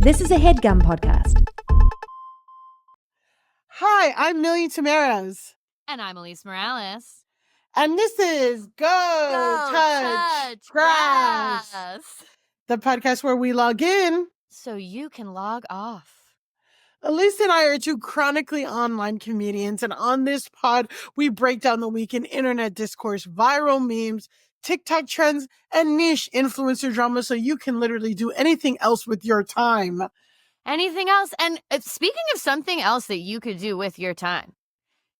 This is a HeadGum podcast. Hi, I'm Millie Tamaras. And I'm Elise Morales. And this is Go Touch Grass, the podcast where we log in so you can log off. Elise and I are two chronically online comedians, and on this pod, we break down the week in internet discourse, viral memes, TikTok trends, and niche influencer drama so you can literally do anything else with your time. Anything else? And speaking of something else that you could do with your time,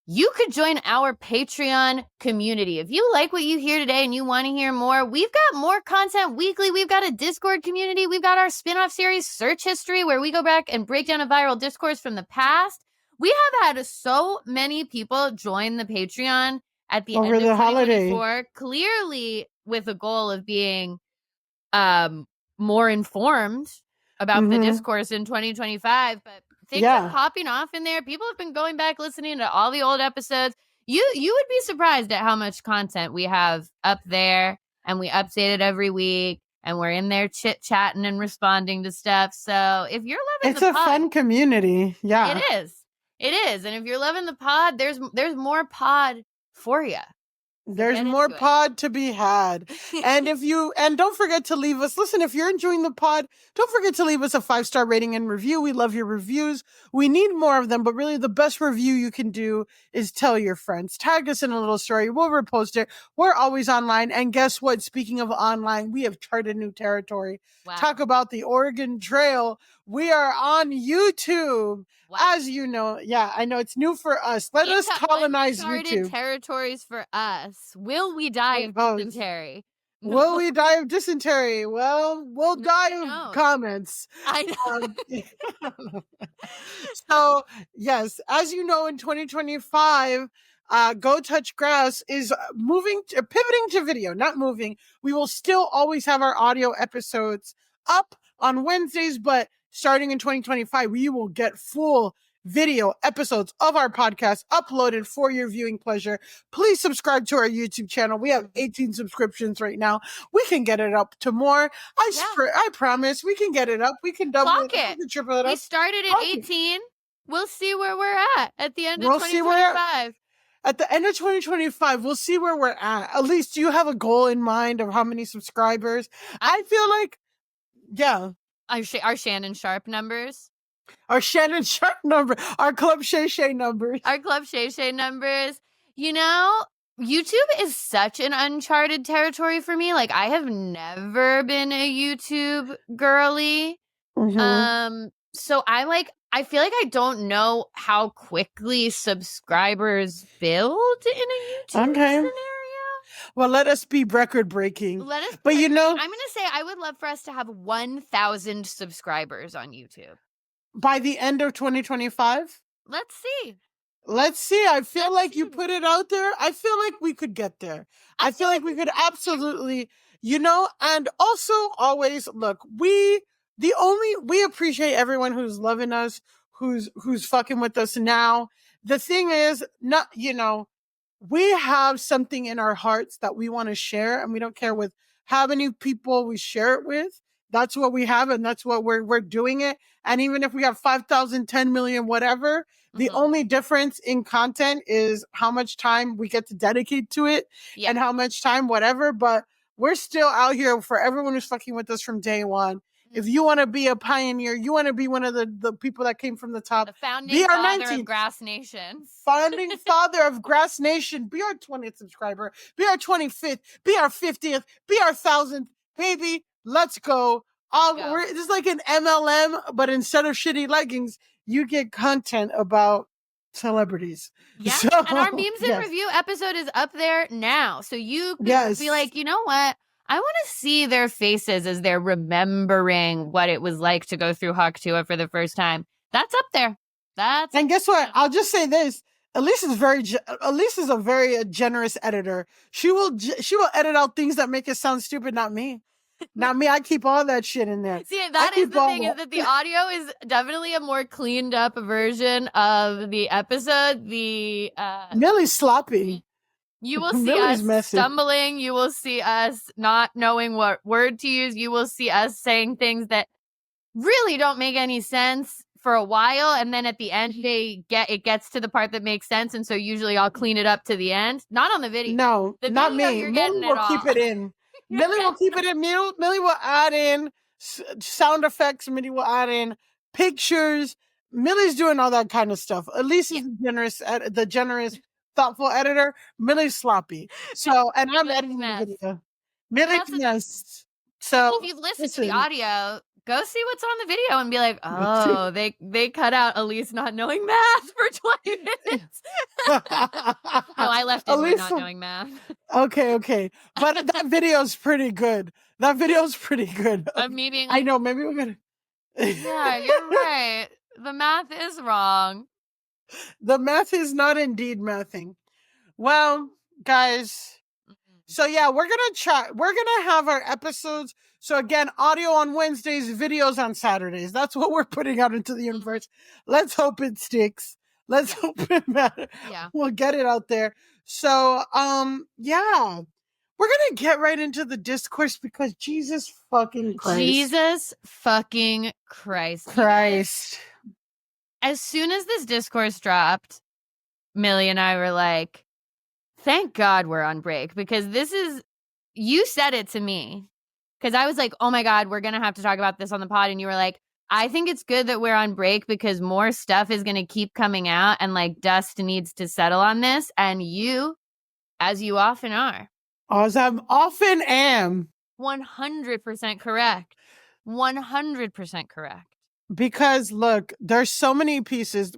you could join our Patreon community. If you like what you hear today and you want to hear more, we've got more content weekly. We've got a Discord community. We've got our spin-off series, Search History, where we go back and break down a viral discourse from the past. We have had so many people join the Patreon at the over end the of holiday, 2024, clearly with a goal of being more informed about the discourse in 2025. But things are popping off in there. People have been going back listening to all the old episodes. You would be surprised at how much content we have up there, and we update it every week, and we're in there chit-chatting and responding to stuff. So if you're loving it's a fun community. Yeah. It is. And if you're loving the pod, there's more pod for you. There's more pod to be had. And don't forget to leave us, listen, if you're enjoying the pod, don't forget to leave us a 5-star rating and review. We love your reviews. We need more of them, but really the best review you can do is tell your friends. Tag us in a little story. We'll repost it. We're always online. And guess what? Speaking of online, we have charted new territory. Wow. Talk about the Oregon Trail. We are on YouTube. Wow. As you know, I know it's new for us. Let us colonize YouTube. Territories for us. Will we die of dysentery? No. Will we die of dysentery? Well, we'll die of comments. I know. So, yes, as you know, in 2025, Go Touch Grass is pivoting to video, not moving. We will still always have our audio episodes up on Wednesdays, but starting in 2025, we will get full video episodes of our podcast uploaded for your viewing pleasure. Please subscribe to our YouTube channel. We have 18 subscriptions right now. We can get it up to more. I promise we can get it up. We can double it. We can triple it up. We started at 18. We'll see where we're at the end of 2025. At the end of 2025, we'll see where we're at. At least, do you have a goal in mind of how many subscribers? I feel like, Our Shannon Sharp numbers. Our Shannon Sharp number. Our Club Shay Shay numbers. Our Club Shay Shay numbers. You know, YouTube is such an uncharted territory for me. Like, I have never been a YouTube girly. So I feel like I don't know how quickly subscribers build in a YouTube scenario. Well, let us be record breaking. But I'm going to say I would love for us to have 1,000 subscribers on YouTube. By the end of 2025? Let's see. I feel like you put it out there. I feel like we could get there. I feel like we could absolutely, and also always, look, we appreciate everyone who's loving us, who's fucking with us now. The thing is, we have something in our hearts that we want to share, and we don't care with how many people we share it with. That's what we have, and that's what we're doing it. And even if we have 5,000, 10 million, whatever, the only difference in content is how much time we get to dedicate to it and how much time, whatever. But we're still out here for everyone who's fucking with us from day one. If you want to be a pioneer, you want to be one of the people that came from the top. The founding father of Grass Nation. Founding father of Grass Nation. Be our 20th subscriber. Be our 25th. Be our 50th. Be our 1,000th. Baby, let's go. This is like an MLM, but instead of shitty leggings, you get content about celebrities. Yeah, and our memes and review episode is up there now. So you can be like, you know what? I want to see their faces as they're remembering what it was like to go through Haktua for the first time. That's up there. And guess what? I'll just say this. Elise is a very generous editor. She will edit out things that make it sound stupid, not me. Not me. I keep all that shit in there. See, that is the thing, is that the audio is definitely a more cleaned up version of the episode. Millie's sloppy. You will see us stumbling. You will see us not knowing what word to use. You will see us saying things that really don't make any sense for a while, and then at the end it gets to the part that makes sense, and so usually I'll clean it up to the end. Not on the video. No, the not video, me. You're Millie getting will it keep all. it in. Millie will keep it in. Millie will add in sound effects. Millie will add in pictures. Millie's doing all that kind of stuff. Elise is the generous, thoughtful editor. Millie's sloppy. So, and I'm editing the video. Millie's mess. So, if you've listened to the audio, go see what's on the video and be like, oh, they cut out Elise not knowing math for 20 minutes. No, I left in with not knowing math. Okay. But that video's pretty good. Of me being I know, maybe we're gonna... Yeah, you're right. The math is wrong. The math is not indeed mathing. Well, guys, so yeah, we're gonna have our episodes. So again, audio on Wednesdays, videos on Saturdays. That's what we're putting out into the universe. Let's hope it sticks. Let's hope it matters. Yeah. We'll get it out there. So, yeah. We're going to get right into the discourse because Jesus fucking Christ. Jesus fucking Christ. As soon as this discourse dropped, Millie and I were like, thank God we're on break, because you said it to me. Because I was like, oh my God, we're going to have to talk about this on the pod. And you were like, I think it's good that we're on break because more stuff is going to keep coming out and like dust needs to settle on this. And you, as you often are. As I often am. 100% correct. 100% correct. Because look, there's so many pieces.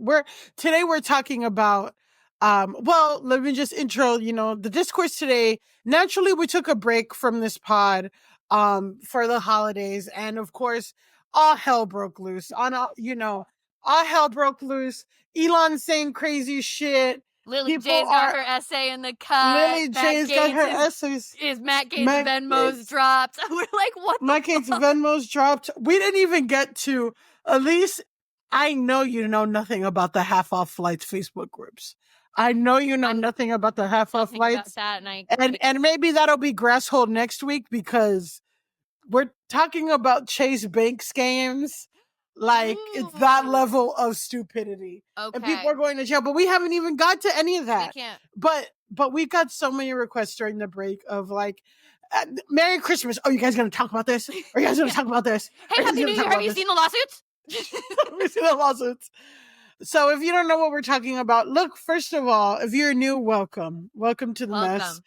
Today we're talking about, well, let me just intro, the discourse today. Naturally, we took a break from this pod, for the holidays. And of course, all hell broke loose all hell broke loose. Elon saying crazy shit. Lily J's got her essay in the cut. Lily J's got her essays. Is Matt Gates' Venmo's dropped? We're like, what? Matt Gates' Venmo's dropped. We didn't even get to, at least, I know you know nothing about the half-off flights Facebook groups. I know you know nothing about the half-off flights. About that and maybe that'll be Grasshole next week because we're talking about Chase Bank scams. Like, it's that level of stupidity. Okay. And people are going to jail, but we haven't even got to any of that. We can't. But we got so many requests during the break of like, Merry Christmas. Oh, you guys going to talk about this? Are you guys going to talk about this? Hey, Happy New Year. Have you seen the lawsuits? Have you seen the lawsuits? So if you don't know what we're talking about, look, first of all, if you're new, welcome. Welcome to the mess.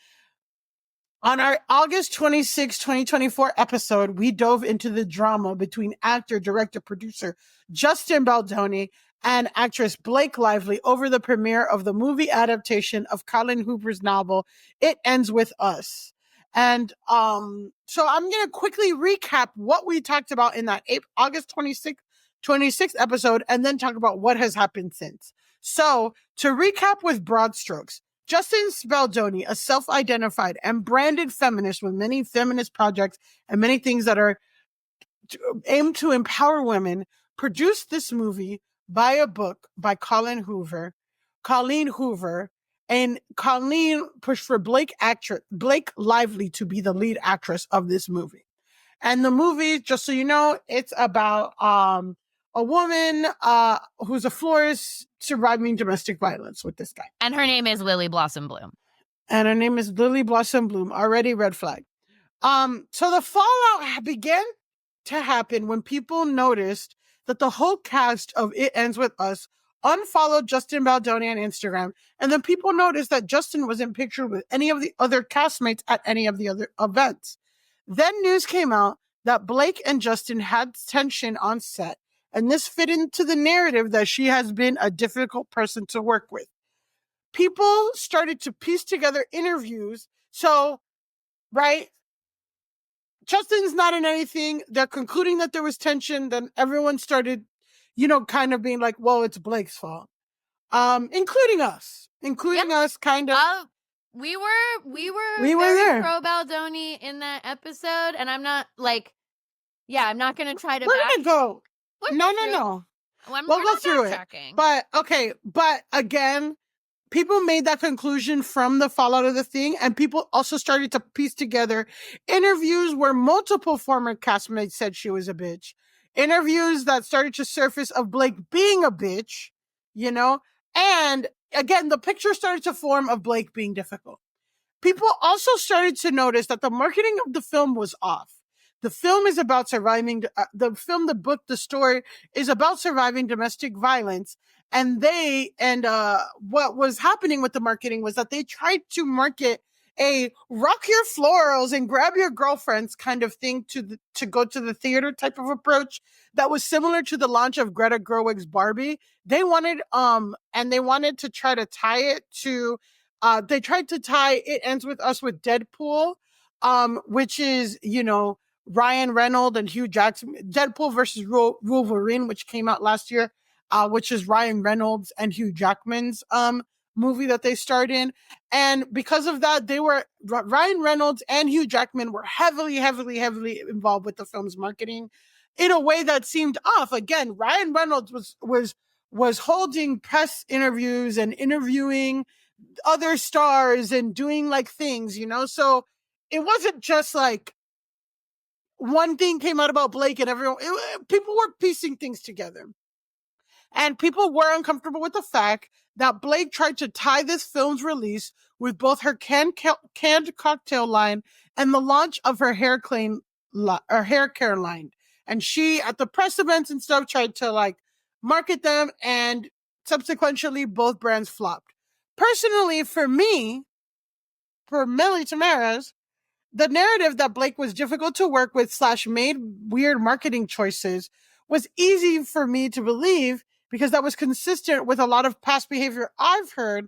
On our August 26, 2024 episode, we dove into the drama between actor, director, producer Justin Baldoni and actress Blake Lively over the premiere of the movie adaptation of Kylan Hoover's novel, It Ends With Us. And so I'm going to quickly recap what we talked about in that August 26th episode and then talk about what has happened since. So to recap with broad strokes, Justin Baldoni, a self-identified and branded feminist with many feminist projects and many things that are aimed to empower women, produced this movie by a book by Colleen Hoover, and Colleen pushed for Blake Lively to be the lead actress of this movie. And the movie, just so you know, it's about a woman who's a florist surviving domestic violence with this guy. And her name is Lily Blossom Bloom. Already red flag. So the fallout began to happen when people noticed that the whole cast of It Ends With Us unfollowed Justin Baldoni on Instagram. And then people noticed that Justin wasn't pictured with any of the other castmates at any of the other events. Then news came out that Blake and Justin had tension on set. And this fit into the narrative that she has been a difficult person to work with. People started to piece together interviews. So, right, Justin's not in anything. They're concluding that there was tension. Then everyone started, kind of being like, well, it's Blake's fault. Including us, kind of. We were there. Pro Baldoni in that episode. And I'm not I'm not going to try to. We're going to go. No. We'll go through it. But again, people made that conclusion from the fallout of the thing, and people also started to piece together interviews where multiple former castmates said she was a bitch. interviews that started to surface of Blake being a bitch, you know, and again, the picture started to form of Blake being difficult. People also started to notice that the marketing of the film was off. The film is about surviving, the book, the story is about surviving domestic violence. And what was happening with the marketing was that they tried to market a rock your florals and grab your girlfriends kind of thing to go to the theater type of approach that was similar to the launch of Greta Gerwig's Barbie. They wanted to try to tie it to, they tried to tie It Ends With Us with Deadpool, which is, you know, Ryan Reynolds and Hugh Jackman, Deadpool versus Wolverine, which came out last year, which is Ryan Reynolds and Hugh Jackman's movie that they starred in. And because of that, Ryan Reynolds and Hugh Jackman were heavily involved with the film's marketing in a way that seemed off. Again, Ryan Reynolds was holding press interviews and interviewing other stars and doing like things, you know? So it wasn't just like one thing came out about Blake and people were piecing things together. And people were uncomfortable with the fact that Blake tried to tie this film's release with both her canned cocktail line and the launch of her hair care line. And she, at the press events and stuff, tried to like market them, and subsequently both brands flopped. Personally, for me, for Millie Tamaras, the narrative that Blake was difficult to work with / made weird marketing choices was easy for me to believe, because that was consistent with a lot of past behavior I've heard.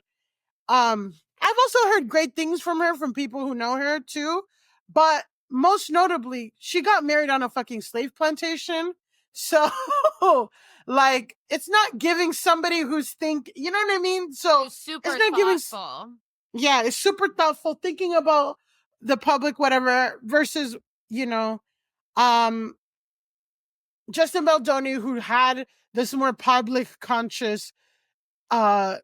I've also heard great things from her from people who know her too, but most notably, she got married on a fucking slave plantation. So like, it's not giving somebody who's you know what I mean? So It's super it's not thoughtful. Yeah, it's super thoughtful, thinking about the public, whatever, versus, you know, Justin Baldoni, who had this more public conscious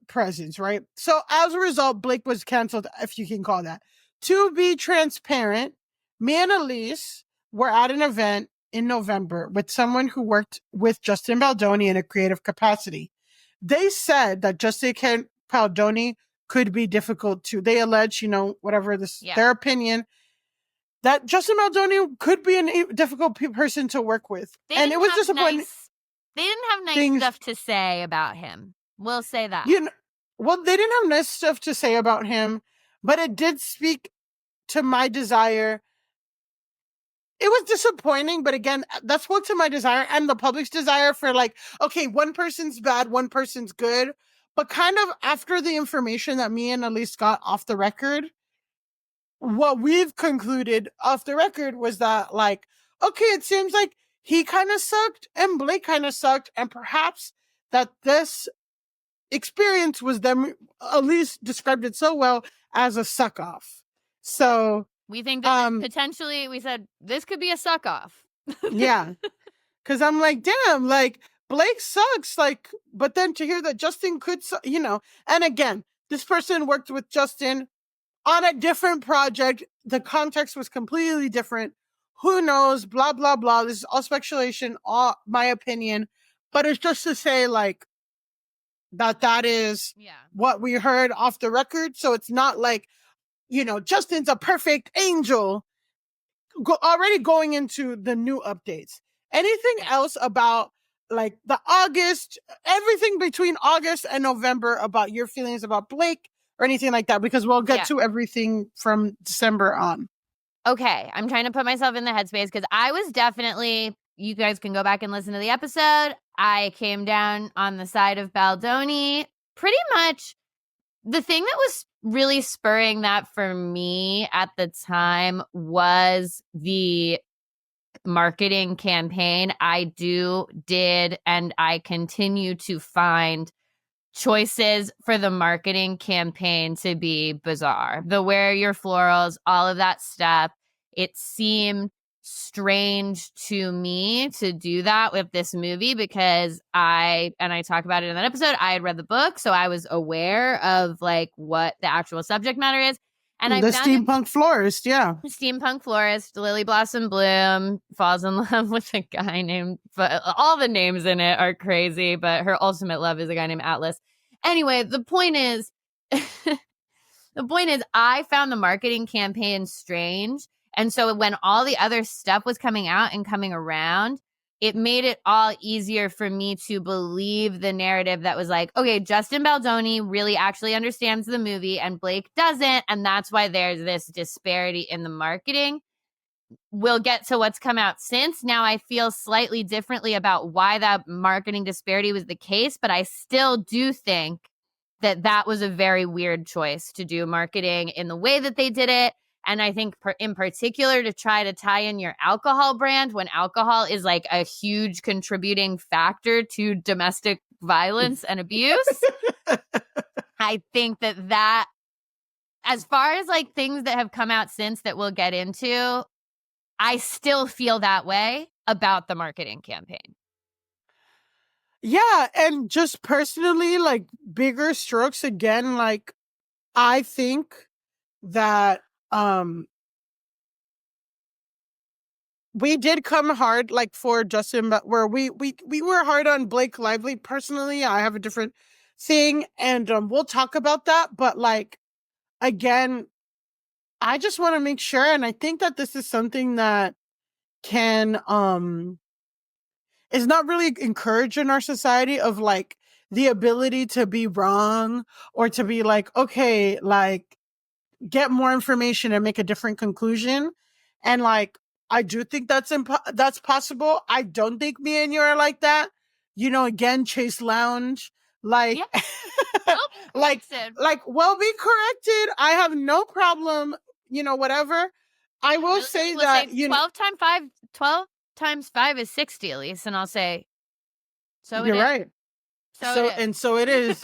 presence, right? So as a result, Blake was canceled, if you can call that. To be transparent, me and Elise were at an event in November with someone who worked with Justin Baldoni in a creative capacity. They said that Justin Baldoni could be difficult too. They allege, you know, whatever their opinion, that Justin Baldoni could be a difficult person to work with. And it was disappointing. They didn't have nice stuff to say about him. We'll say that. You know, well, they didn't have nice stuff to say about him, but it did speak to my desire. It was disappointing, but again, that spoke to my desire and the public's desire for like, okay, one person's bad, one person's good. But kind of after the information that me and Elise got off the record, what we've concluded off the record was that, like, okay, it seems like he kind of sucked and Blake kind of sucked, and perhaps that this experience was them, Elise described it so well, as a suck off. So we think that potentially, we said this could be a suck off. Yeah. Cause I'm like, damn, like Blake sucks. Like, but then to hear that Justin could, you know, and again, this person worked with Justin on a different project. The context was completely different. Who knows? Blah, blah, blah. This is all speculation, all my opinion. But it's just to say, like, that is what we heard off the record. So it's not like, you know, Justin's a perfect angel already going into the new updates. Anything else about like the everything between August and November about your feelings about Blake or anything like that? Because we'll get to everything from December on. Okay. I'm trying to put myself in the headspace because I was definitely, you guys can go back and listen to the episode. I came down on the side of Baldoni. Pretty much the thing that was really spurring that for me at the time was the marketing campaign. I did, and I continue to find choices for the marketing campaign to be bizarre. The wear your florals, all of that stuff. It seemed strange to me to do that with this movie because I talk about it in that episode, I had read the book, so I was aware of like what the actual subject matter is. And I the found it steampunk florist, yeah. steampunk florist, Lily Blossom Bloom, falls in love with a guy named, all the names in it are crazy, but her ultimate love is a guy named Atlas. Anyway, the point is, I found the marketing campaign strange. And so when all the other stuff was coming out and coming around, it made it all easier for me to believe the narrative that was like, okay, Justin Baldoni really actually understands the movie and Blake doesn't. And that's why there's this disparity in the marketing. We'll get to what's come out since. Now I feel slightly differently about why that marketing disparity was the case, but I still do think that was a very weird choice to do marketing in the way that they did it. And I think in particular to try to tie in your alcohol brand when alcohol is like a huge contributing factor to domestic violence and abuse. I think that as far as like things that have come out since that we'll get into, I still feel that way about the marketing campaign. Yeah, and just personally, like bigger strokes again, like I think that we did come hard like for Justin, but where we were hard on Blake Lively. Personally, I have a different thing, and we'll talk about that. But like again, I just want to make sure, and I think that this is something that can is not really encouraged in our society, of like the ability to be wrong or to be like, okay, like get more information and make a different conclusion. And like, I do think that's possible. I don't think me and you are like that. You know, again, Chase Lounge, like, yeah. like, well, be corrected. I have no problem, you know, whatever. I will say that, say 12 times 5 is 60, Elise. And I'll say, so you're right. So it is.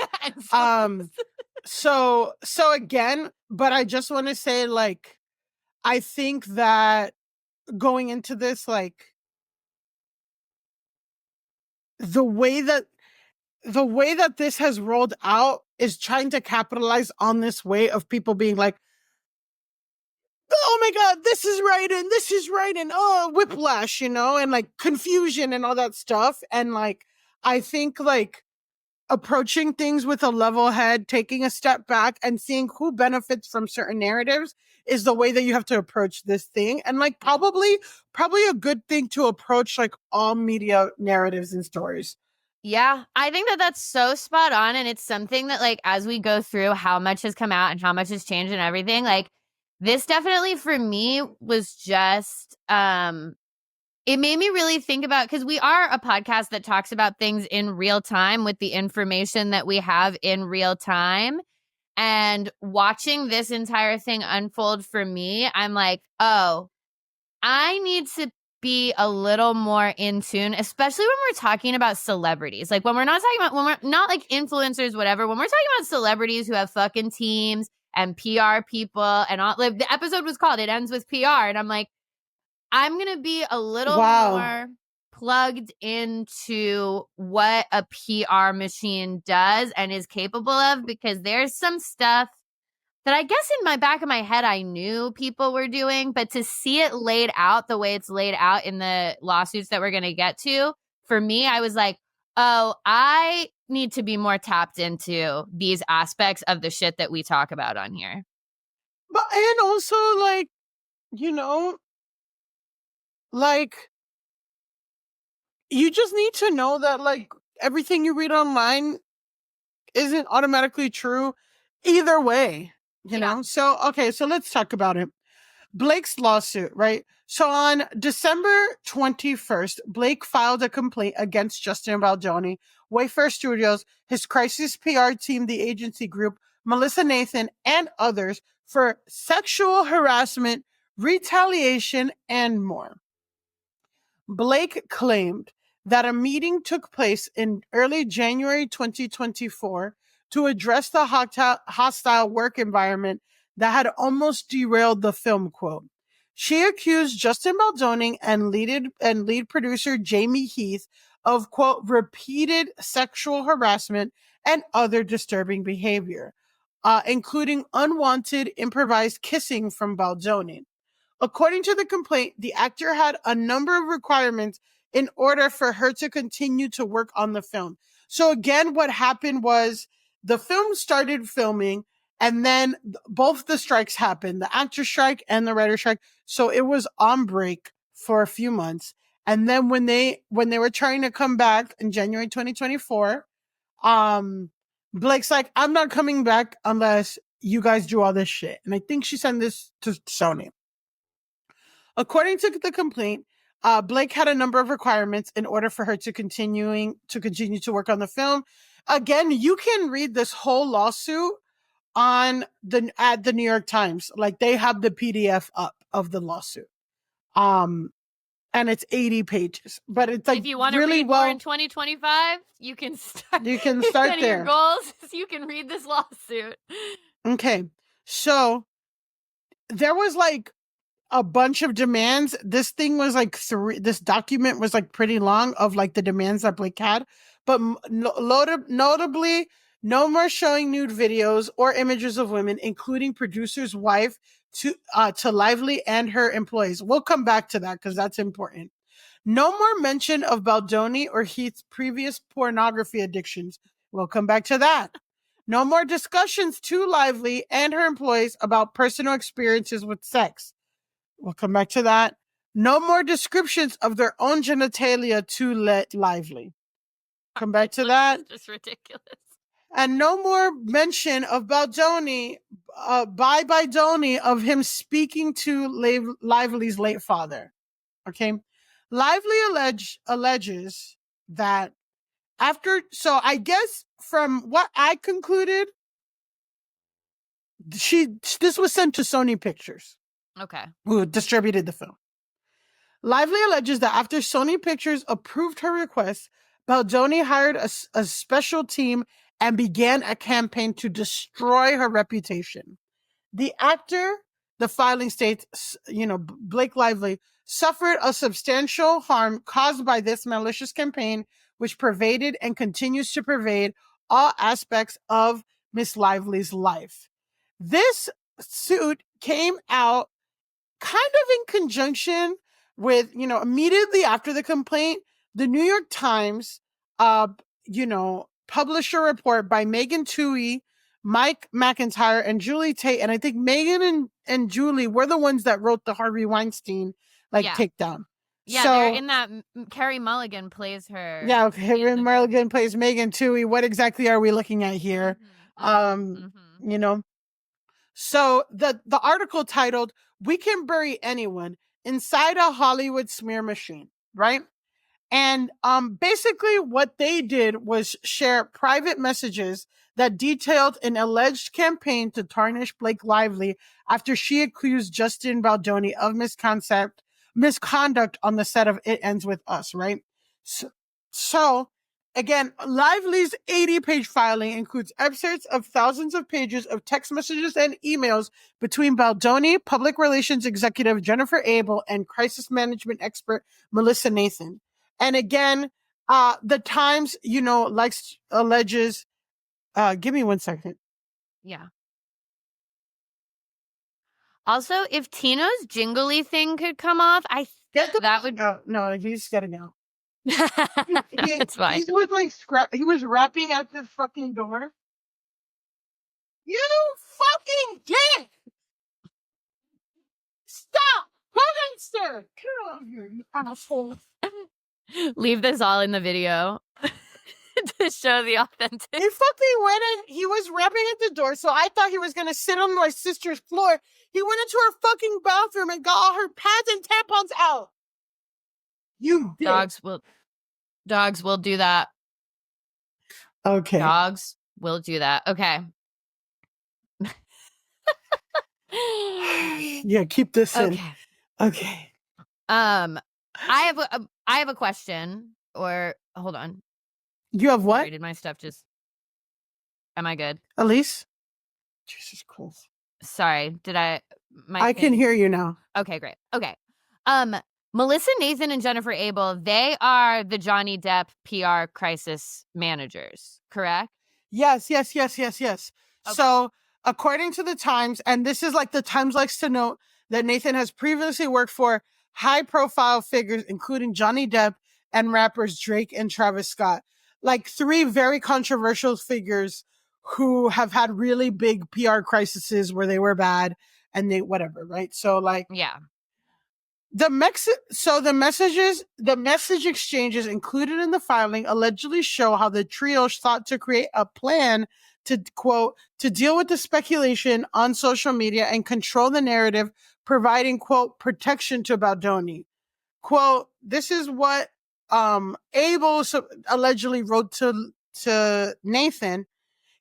So again, but I just want to say, like, I think that going into this, like, the way that this has rolled out is trying to capitalize on this way of people being like, oh my God, this is right and this is right, and oh, whiplash, you know, and like confusion and all that stuff. And like, I think like approaching things with a level head, taking a step back and seeing who benefits from certain narratives is the way that you have to approach this thing. And like probably a good thing to approach like all media narratives and stories. Yeah, I think that's so spot on. And it's something that like, as we go through how much has come out and how much has changed and everything, like this definitely for me was just, it made me really think about, because we are a podcast that talks about things in real time with the information that we have in real time. And watching this entire thing unfold for me, I'm like, oh, I need to be a little more in tune, especially when we're talking about celebrities. Like when we're not like influencers, whatever, when we're talking about celebrities who have fucking teams and PR people and all, like the episode was called It Ends with PR. And I'm like, I'm going to be a little more plugged into what a PR machine does and is capable of, because there's some stuff that I guess in my back of my head, I knew people were doing, but to see it laid out the way it's laid out in the lawsuits that we're going to get to, for me, I was like, oh, I need to be more tapped into these aspects of the shit that we talk about on here. But, and also like, you know, like, you just need to know that like everything you read online isn't automatically true either way, you know? So, okay, so let's talk about it. Blake's lawsuit, right? So on December 21st, Blake filed a complaint against Justin Baldoni, Wayfair Studios, his crisis PR team, the agency group, Melissa Nathan, and others for sexual harassment, retaliation, and more. Blake claimed that a meeting took place in early January 2024 to address the hostile work environment that had almost derailed the film, quote. She accused Justin Baldoni and lead producer Jamie Heath of, quote, repeated sexual harassment and other disturbing behavior. including unwanted improvised kissing from Baldoni. According to the complaint, the actor had a number of requirements in order for her to continue to work on the film. So again, what happened was the film started filming, and then both the strikes happened, the actor strike and the writer strike. So it was on break for a few months. And then when they were trying to come back in January 2024, Blake's like, I'm not coming back unless you guys do all this shit. And I think she sent this to Sony. According to the complaint, Blake had a number of requirements in order for her to continue to work on the film. Again, you can read this whole lawsuit at the New York Times. Like, they have the PDF up of the lawsuit. And it's 80 pages, but it's like, if you want to really read more in 2025, you can start. You can start one there. Of your goals is you can read this lawsuit. Okay, so there was like a bunch of demands. This thing was like this document was like pretty long of like the demands that Blake had, but notably, no more showing nude videos or images of women, including producer's wife, to Lively and her employees. We'll come back to that because that's important. No more mention of Baldoni or Heath's previous pornography addictions. We'll come back to that. No more discussions to Lively and her employees about personal experiences with sex. We'll come back to that. No more descriptions of their own genitalia to Lively. Come back to that. It's just ridiculous. And no more mention of Baldoni, by Baldoni, of him speaking to Lively's late father. Okay. Lively alleges that so I guess from what I concluded, this was sent to Sony Pictures. Okay. Who distributed the film. Lively alleges that after Sony Pictures approved her request, Baldoni hired a special team and began a campaign to destroy her reputation. The actor, the filing states, Blake Lively, suffered a substantial harm caused by this malicious campaign, which pervaded and continues to pervade all aspects of Miss Lively's life. This suit came out kind of in conjunction with, immediately after the complaint, the New York Times, published a report by Megan Twohey, Mike McIntyre, and Julie Tate. And I think Megan and Julie were the ones that wrote the Harvey Weinstein takedown. Yeah, so, they're in that. Carrie Mulligan plays her. Yeah, Carrie Mulligan plays Megan Twohey. What exactly are we looking at here? So the article titled, "We Can Bury Anyone Inside a Hollywood Smear Machine," right? And basically what they did was share private messages that detailed an alleged campaign to tarnish Blake Lively after she accused Justin Baldoni of misconduct on the set of It Ends With Us, right? So again, Lively's 80-page filing includes excerpts of thousands of pages of text messages and emails between Baldoni, public relations executive Jennifer Abel, and crisis management expert Melissa Nathan. And again, the Times, alleges, give me 1 second. Yeah. Also, if Tino's jingly thing could come off, I think that would. Oh, no, he's getting out. It's fine. He was rapping at the fucking door. You fucking dick! Stop! Sir! Come on here, you asshole. Leave this all in the video to show the authentic. He fucking went in. He was rapping at the door, so I thought he was gonna sit on my sister's floor. He went into her fucking bathroom and got all her pads and tampons out. You dick. Dogs will do that. Okay. Dogs will do that. Okay. Yeah, keep this in. Okay. I have a question. Or hold on. You have what? Sorry, did my stuff just? Am I good? Elise? Jesus Christ. Sorry, did I? I can hear you now. Okay, great. Okay. Melissa Nathan and Jennifer Abel, they are the Johnny Depp PR crisis managers, correct? Yes. Okay. So according to the Times, and this is like the Times likes to note that Nathan has previously worked for high-profile figures, including Johnny Depp and rappers Drake and Travis Scott. Like 3 very controversial figures who have had really big PR crises where they were bad and they whatever, right? So like Yeah. the message exchanges included in the filing allegedly show how the trio sought to create a plan to, quote, to deal with the speculation on social media and control the narrative, providing, quote, protection to Baldoni. Quote, this is what Abel allegedly wrote to Nathan.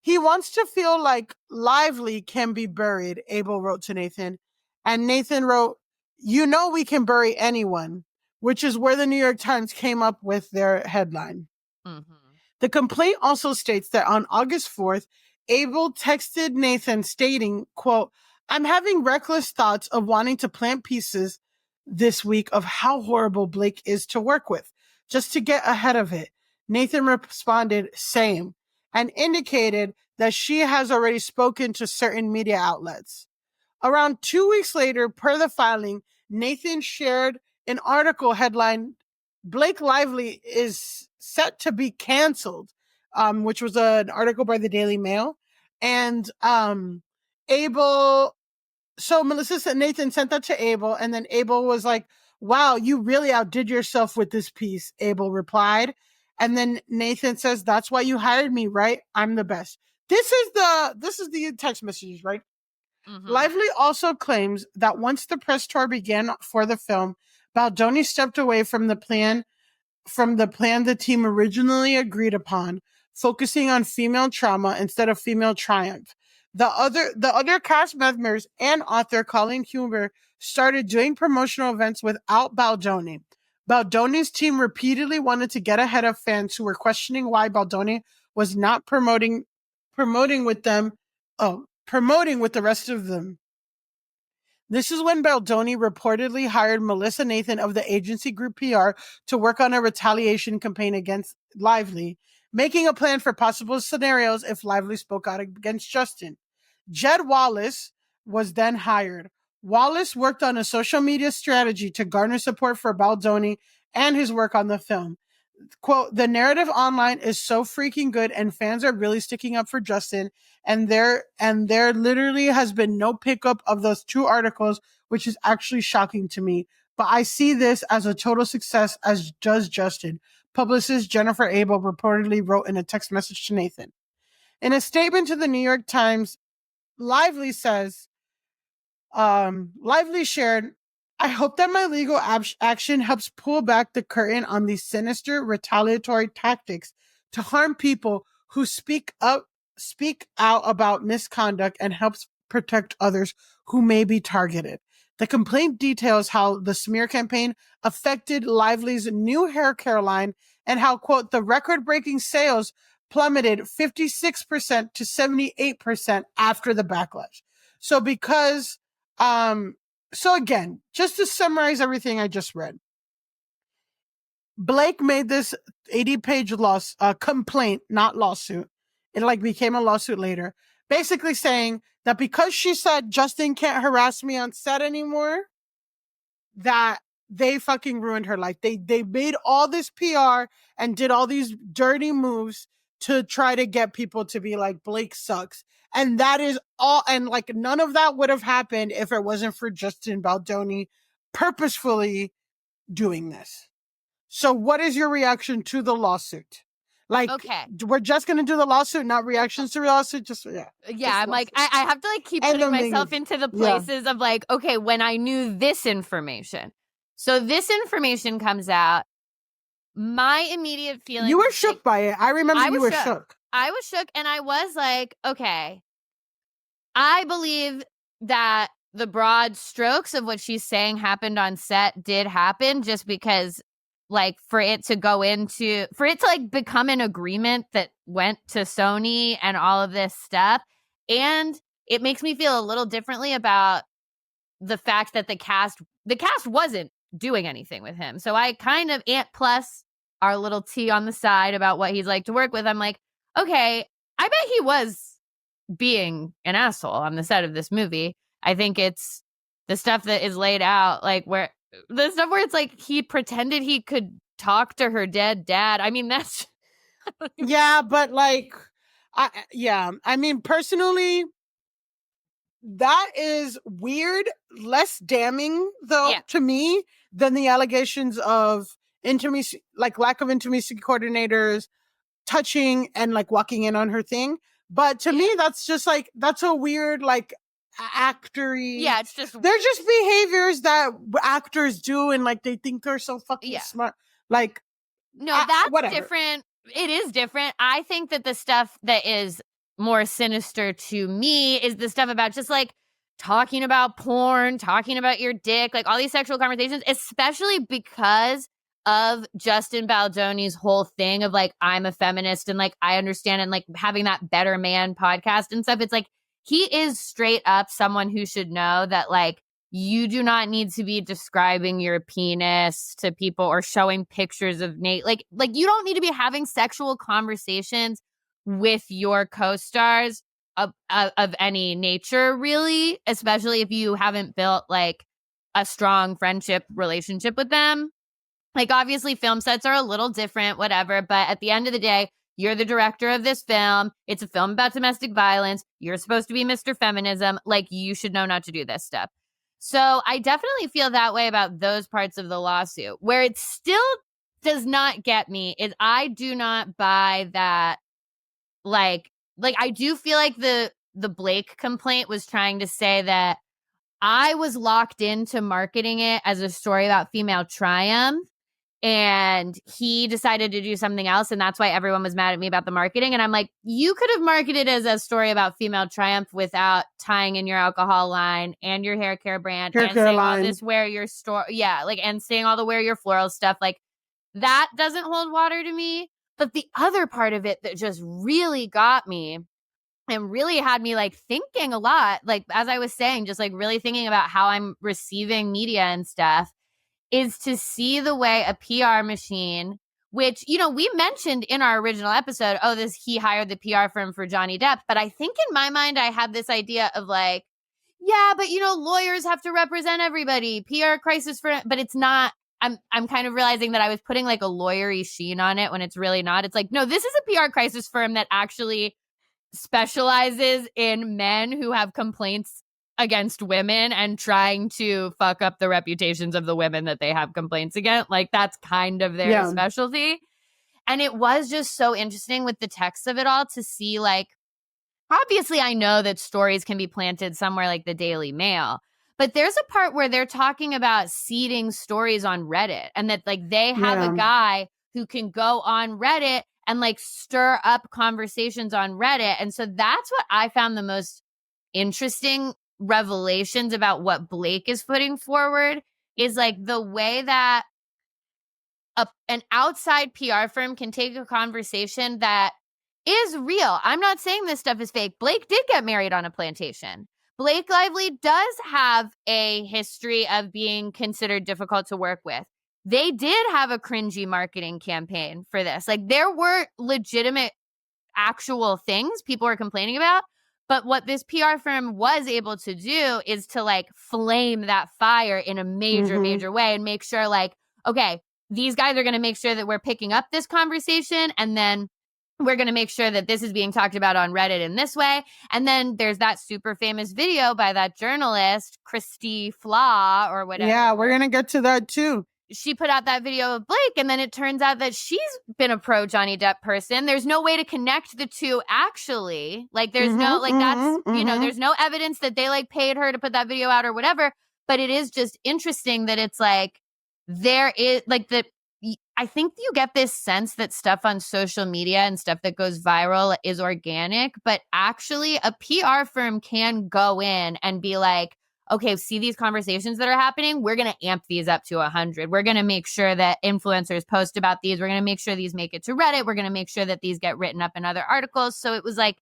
He wants to feel like Lively can be buried, Abel wrote to Nathan. And Nathan wrote, you know we can bury anyone, which is where the New York Times came up with their headline. Mm-hmm. The complaint also states that on August 4th, Abel texted Nathan stating, quote, I'm having reckless thoughts of wanting to plant pieces this week of how horrible Blake is to work with, just to get ahead of it. Nathan responded, same, and indicated that she has already spoken to certain media outlets. Around 2 weeks later, per the filing, Nathan shared an article headlined, Blake Lively is set to be canceled, which was an article by the Daily Mail. And Abel, so Melissa said Nathan sent that to Abel, and then Abel was like, wow, you really outdid yourself with this piece, Abel replied. And then Nathan says, that's why you hired me, right? I'm the best. This is the text messages, right? Mm-hmm. Lively also claims that once the press tour began for the film, Baldoni stepped away from the plan the team originally agreed upon, focusing on female trauma instead of female triumph. The other cast members and author Colleen Huber started doing promotional events without Baldoni. Baldoni's team repeatedly wanted to get ahead of fans who were questioning why Baldoni was not promoting with the rest of them. This is when Baldoni reportedly hired Melissa Nathan of the agency Group PR to work on a retaliation campaign against Lively, making a plan for possible scenarios if Lively spoke out against Justin. Jed Wallace was then hired. Wallace worked on a social media strategy to garner support for Baldoni and his work on the film. Quote, the narrative online is so freaking good and fans are really sticking up for Justin, and there literally has been no pickup of those 2 articles, which is actually shocking to me. But I see this as a total success, as does Justin. Publicist Jennifer Abel reportedly wrote in a text message to Nathan. In a statement to the New York Times, Lively says, Lively shared, I hope that my legal action helps pull back the curtain on these sinister retaliatory tactics to harm people who speak out about misconduct and helps protect others who may be targeted. The complaint details how the smear campaign affected Lively's new hair care line and how, quote, the record-breaking sales plummeted 56% to 78% after the backlash. So because so again, just to summarize everything I just read, Blake made this 80-page complaint, not lawsuit. It like became a lawsuit later, basically saying that because she said Justin can't harass me on set anymore, that they fucking ruined her life. They made all this PR and did all these dirty moves to try to get people to be like, Blake sucks. And that is all. And like, none of that would have happened if it wasn't for Justin Baldoni purposefully doing this. So what is your reaction to the lawsuit? Like, okay, we're just going to do the lawsuit, not reactions to the lawsuit. Just, yeah. Yeah, I'm like, I have to like keep putting myself into the places of like, okay, when I knew this information. So this information comes out. My immediate feeling. You were shook by it. I remember you were shook. I was shook and I was like, okay, I believe that the broad strokes of what she's saying happened on set did happen, just because like for it to like become an agreement that went to Sony and all of this stuff. And it makes me feel a little differently about the fact that the cast wasn't doing anything with him. So I kind of, plus our little T on the side about what he's like to work with, I'm like, okay, I bet he was being an asshole on the set of this movie. I think it's the stuff that is laid out, like where the stuff where it's like he pretended he could talk to her dead dad. I mean, that's yeah, but like, I mean, personally, that is weird, less damning though to me than the allegations of intimacy, like lack of intimacy coordinators touching and like walking in on her thing. But to me, that's just like, that's a weird, like, actory. Yeah, it's just, they're just behaviors that actors do, and like they think they're so fucking smart. Like, no, that's whatever. different. It is different. I think that the stuff that is more sinister to me is the stuff about just like talking about porn, talking about your dick, like all these sexual conversations, especially because of Justin Baldoni's whole thing of like, I'm a feminist and like, I understand, and like having that Better Man podcast and stuff. It's like, he is straight up someone who should know that like, you do not need to be describing your penis to people or showing pictures of Nate. Like you don't need to be having sexual conversations with your co-stars of any nature, really, especially if you haven't built like a strong friendship relationship with them. Like, obviously, film sets are a little different, whatever. But at the end of the day, you're the director of this film. It's a film about domestic violence. You're supposed to be Mr. Feminism. Like, you should know not to do this stuff. So I definitely feel that way about those parts of the lawsuit. Where it still does not get me is I do not buy that. Like I do feel like the Blake complaint was trying to say that I was locked into marketing it as a story about female triumph. And he decided to do something else. And that's why everyone was mad at me about the marketing. And I'm like, you could have marketed it as a story about female triumph without tying in your alcohol line and your hair care brand and saying all this wear your store. Yeah. Like, and saying all the wear your floral stuff. Like, that doesn't hold water to me. But the other part of it that just really got me and really had me like thinking a lot, like as I was saying, just like really thinking about how I'm receiving media and stuff, is to see the way a PR machine, which, you know, we mentioned in our original episode, he hired the PR firm for Johnny Depp. But I think in my mind, I had this idea of like, yeah, but you know, lawyers have to represent everybody. PR crisis but it's not. I'm kind of realizing that I was putting like a lawyery sheen on it when it's really not. It's like, no, this is a PR crisis firm that actually specializes in men who have complaints against women and trying to fuck up the reputations of the women that they have complaints against. Like, that's kind of their specialty. And it was just so interesting with the text of it all to see, like, obviously I know that stories can be planted somewhere like the Daily Mail, but there's a part where they're talking about seeding stories on Reddit, and that like they have a guy who can go on Reddit and like stir up conversations on Reddit. And so that's what I found the most interesting revelations about what Blake is putting forward, is like the way that an outside PR firm can take a conversation that is real. I'm not saying this stuff is fake. Blake did get married on a plantation. Blake Lively does have a history of being considered difficult to work with. They did have a cringy marketing campaign for this. Like, there were legitimate actual things people were complaining about. But what this PR firm was able to do is to like flame that fire in a major way and make sure like, okay, these guys are going to make sure that we're picking up this conversation, and then we're going to make sure that this is being talked about on Reddit in this way. And then there's that super famous video by that journalist, Christy Flaw or whatever. Yeah, we're going to get to that too. She put out that video of Blake, and then it turns out that she's been a pro Johnny Depp person. There's no way to connect the two, actually. Like, there's no, like, that's, you know, there's no evidence that they, like, paid her to put that video out or whatever. But it is just interesting that it's, like, there is, like, I think you get this sense that stuff on social media and stuff that goes viral is organic. But actually, a PR firm can go in and be like, okay, see these conversations that are happening? We're going to amp these up to 100. We're going to make sure that influencers post about these. We're going to make sure these make it to Reddit. We're going to make sure that these get written up in other articles. So it was like,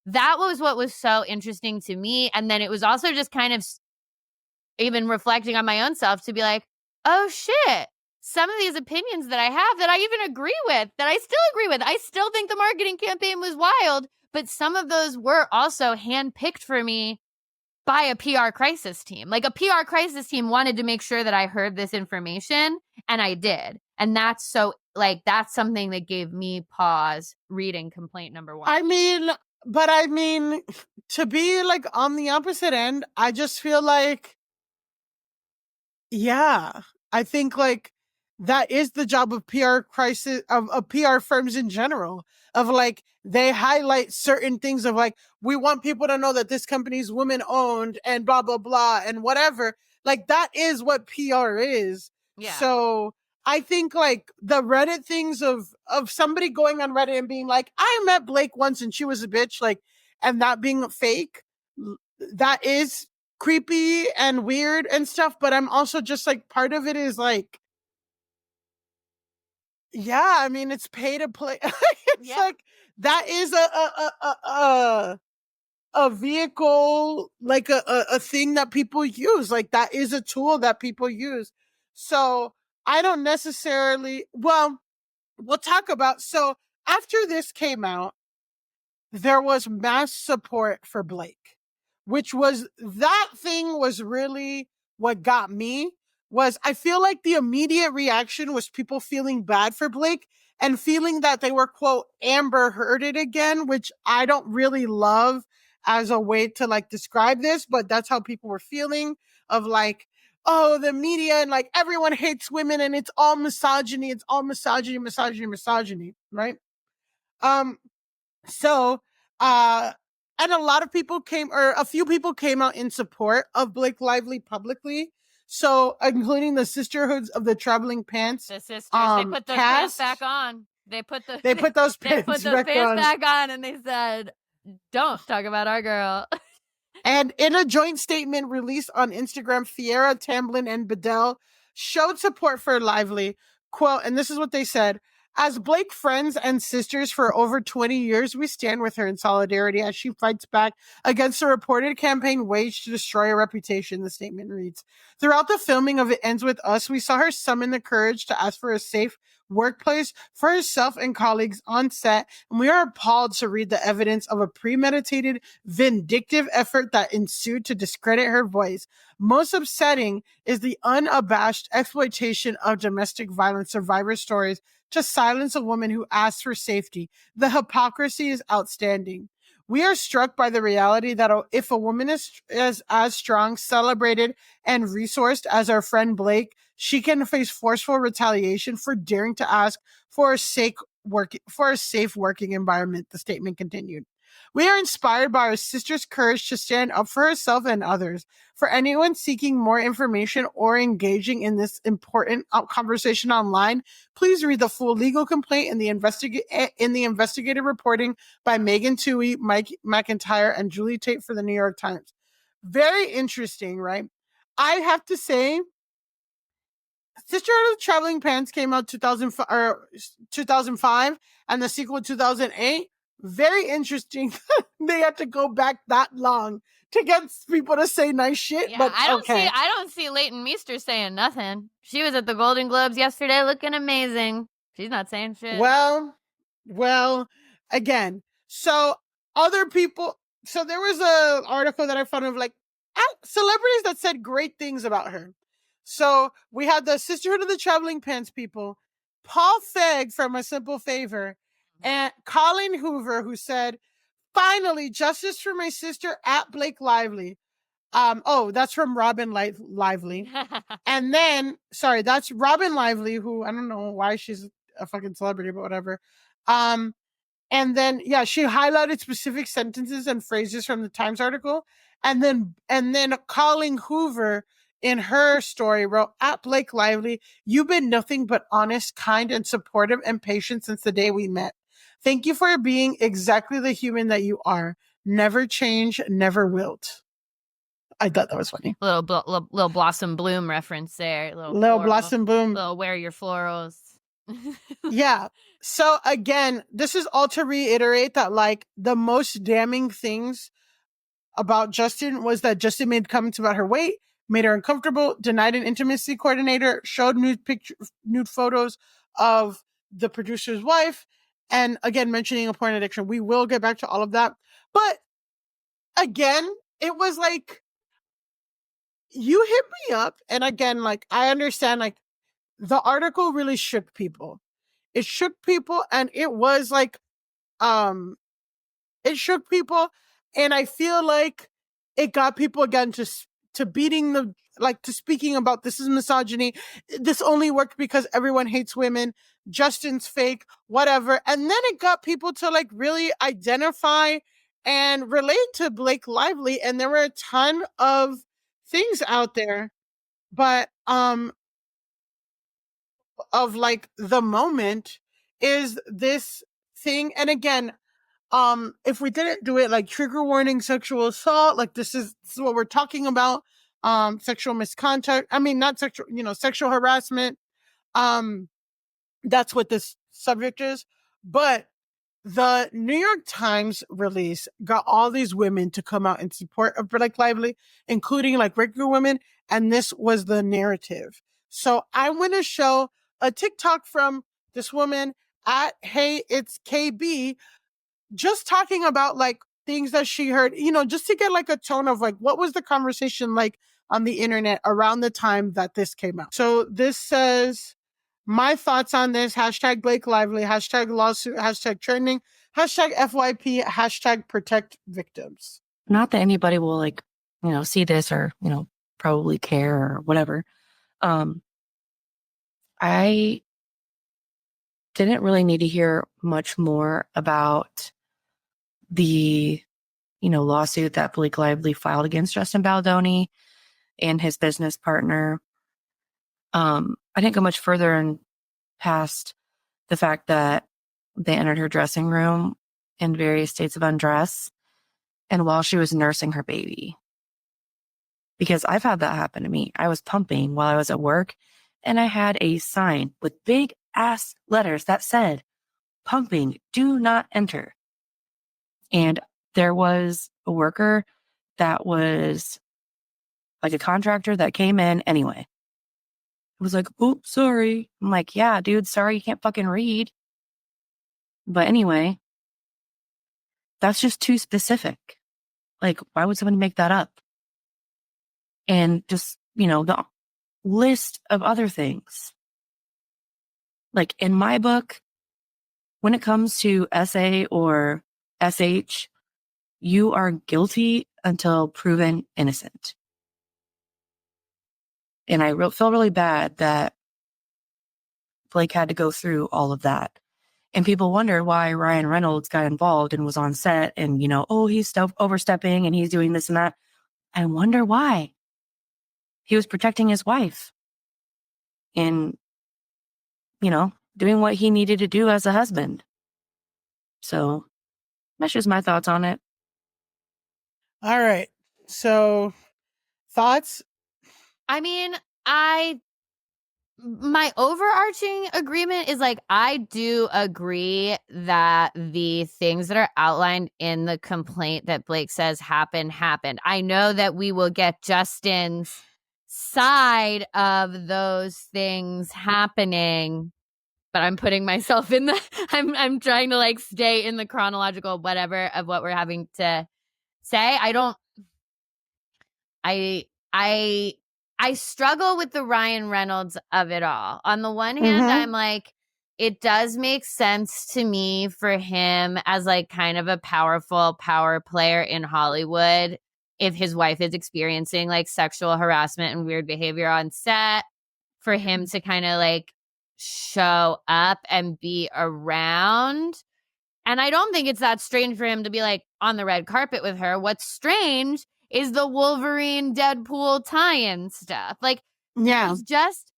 that was what was so interesting to me. And then it was also just kind of even reflecting on my own self to be like, oh shit, some of these opinions that I have that I even agree with, that I still agree with. I still think the marketing campaign was wild, but some of those were also handpicked for me by a PR crisis team. Like, a PR crisis team wanted to make sure that I heard this information, and I did. And that's something that gave me pause reading complaint number 1. I mean, to be like on the opposite end, I just feel like, yeah, I think like that is the job of PR crisis of PR firms in general, of like, they highlight certain things of like, we want people to know that this company is women owned and blah, blah, blah, and whatever. Like, that is what PR is. Yeah. So I think like the Reddit things of somebody going on Reddit and being like, I met Blake once and she was a bitch, like, and that being fake, that is creepy and weird and stuff. But I'm also just like, part of it is like, yeah, I mean, it's pay to play. It's like, that is a vehicle, like a thing that people use. Like, that is a tool that people use. So I don't necessarily, well, we'll talk about, so after this came out, there was mass support for Blake, which was, that thing was really what got me. Was, I feel like the immediate reaction was people feeling bad for Blake and feeling that they were, quote, Amber Hearded again, which I don't really love as a way to like describe this, but that's how people were feeling, of like, oh, the media and like everyone hates women and it's all misogyny. It's all misogyny, misogyny, misogyny, right? So, and a lot of people came, or a few people came out in support of Blake Lively publicly. So, including the Sisterhoods of the Traveling Pants. The sisters, they put those pants back on. They put those pants back on, and they said, "Don't talk about our girl." And in a joint statement released on Instagram, Fiera, Tamblyn, and Bedell showed support for Lively. Quote, and this is what they said: as Blake friends and sisters for over 20 years, we stand with her in solidarity as she fights back against the reported campaign waged to destroy her reputation, the statement reads. Throughout the filming of It Ends With Us, we saw her summon the courage to ask for a safe workplace for herself and colleagues on set, and we are appalled to read the evidence of a premeditated, vindictive effort that ensued to discredit her voice. Most upsetting is the unabashed exploitation of domestic violence survivor stories to silence a woman who asks for safety. The hypocrisy is outstanding. We are struck by the reality that if a woman is as strong, celebrated, and resourced as our friend Blake, she can face forceful retaliation for daring to ask for a safe working environment, the statement continued. We are inspired by our sister's courage to stand up for herself and others. For anyone seeking more information or engaging in this important conversation online, please read the full legal complaint in the investigative reporting by Megan Toohey, Mike McIntyre, and Julie Tate for the New York Times. Very interesting, right? I have to say, Sisterhood of the Traveling Pants came out 2005, and the sequel 2008. Very interesting. They had to go back that long to get people to say nice shit. Yeah, but I don't see Leighton Meester saying nothing. She was at the Golden Globes yesterday looking amazing. She's not saying shit. Well, again, so other people, so there was a article that I found of like celebrities that said great things about her. So we had the Sisterhood of the Traveling Pants people, Paul Feig from A Simple Favor, and Colin Hoover, who said, finally, justice for my sister at Blake Lively. That's from Robin Lively. And then, sorry, that's Robin Lively, who I don't know why she's a fucking celebrity, but whatever. And then, yeah, she highlighted specific sentences and phrases from the Times article. And then Colin Hoover in her story wrote, at Blake Lively, you've been nothing but honest, kind, and supportive and patient since the day we met. Thank you for being exactly the human that you are. Never change, never wilt. I thought that was funny. Little Blossom Bloom reference there. Little Blossom Bloom. Little wear your florals. Yeah. So again, this is all to reiterate that like the most damning things about Justin was that Justin made comments about her weight, made her uncomfortable, denied an intimacy coordinator, showed nude photos of the producer's wife, and again, mentioning a porn addiction. We will get back to all of that. But again, it was like, you hit me up. And again, like, I understand, like, the article really shook people. It shook people, and it was like, it shook people. And I feel like it got people again to beating the, like, to speaking about, this is misogyny. This only worked because everyone hates women. Justin's fake, whatever. And then it got people to like really identify and relate to Blake Lively. And there were a ton of things out there, but, of like the moment is this thing. And again, if we didn't do it, like, trigger warning, sexual assault, like, this is what we're talking about. Sexual misconduct. I mean, not sexual, sexual harassment. That's what this subject is. But the New York Times release got all these women to come out in support of Blake Lively, including like regular women. And this was the narrative. So I want to show a TikTok from this woman at Hey It's KB, just talking about like things that she heard, just to get like a tone of like, what was the conversation like on the internet around the time that this came out. So this says, my thoughts on this, hashtag Blake Lively, hashtag lawsuit, hashtag trending, hashtag FYP, hashtag protect victims. Not that anybody will like, see this or, probably care or whatever. I didn't really need to hear much more about the, lawsuit that Blake Lively filed against Justin Baldoni and his business partner. I didn't go much further and past the fact that they entered her dressing room in various states of undress and while she was nursing her baby. Because I've had that happen to me. I was pumping while I was at work and I had a sign with big ass letters that said, pumping, do not enter. And there was a worker that was like a contractor that came in anyway. It was like, oops, sorry. I'm like, yeah, dude, sorry, you can't fucking read. But anyway, that's just too specific. Like, why would somebody make that up? And just, the list of other things. Like in my book, when it comes to SA or SH, you are guilty until proven innocent. And I feel really bad that Blake had to go through all of that. And people wonder why Ryan Reynolds got involved and was on set and, he's overstepping and he's doing this and that. I wonder why. He was protecting his wife and, doing what he needed to do as a husband. So that's just my thoughts on it. All right. So thoughts? I mean, my overarching agreement is like, I do agree that the things that are outlined in the complaint that Blake says happened. I know that we will get Justin's side of those things happening, but I'm putting myself in I'm trying to like stay in the chronological whatever of what we're having to say. I struggle with the Ryan Reynolds of it all. On the one hand, I'm like, it does make sense to me for him as like kind of a powerful power player in Hollywood if his wife is experiencing like sexual harassment and weird behavior on set, for him to kind of like show up and be around. And I don't think it's that strange for him to be like on the red carpet with her. What's strange is the Wolverine Deadpool tie-in stuff. Like, Yeah. it's just,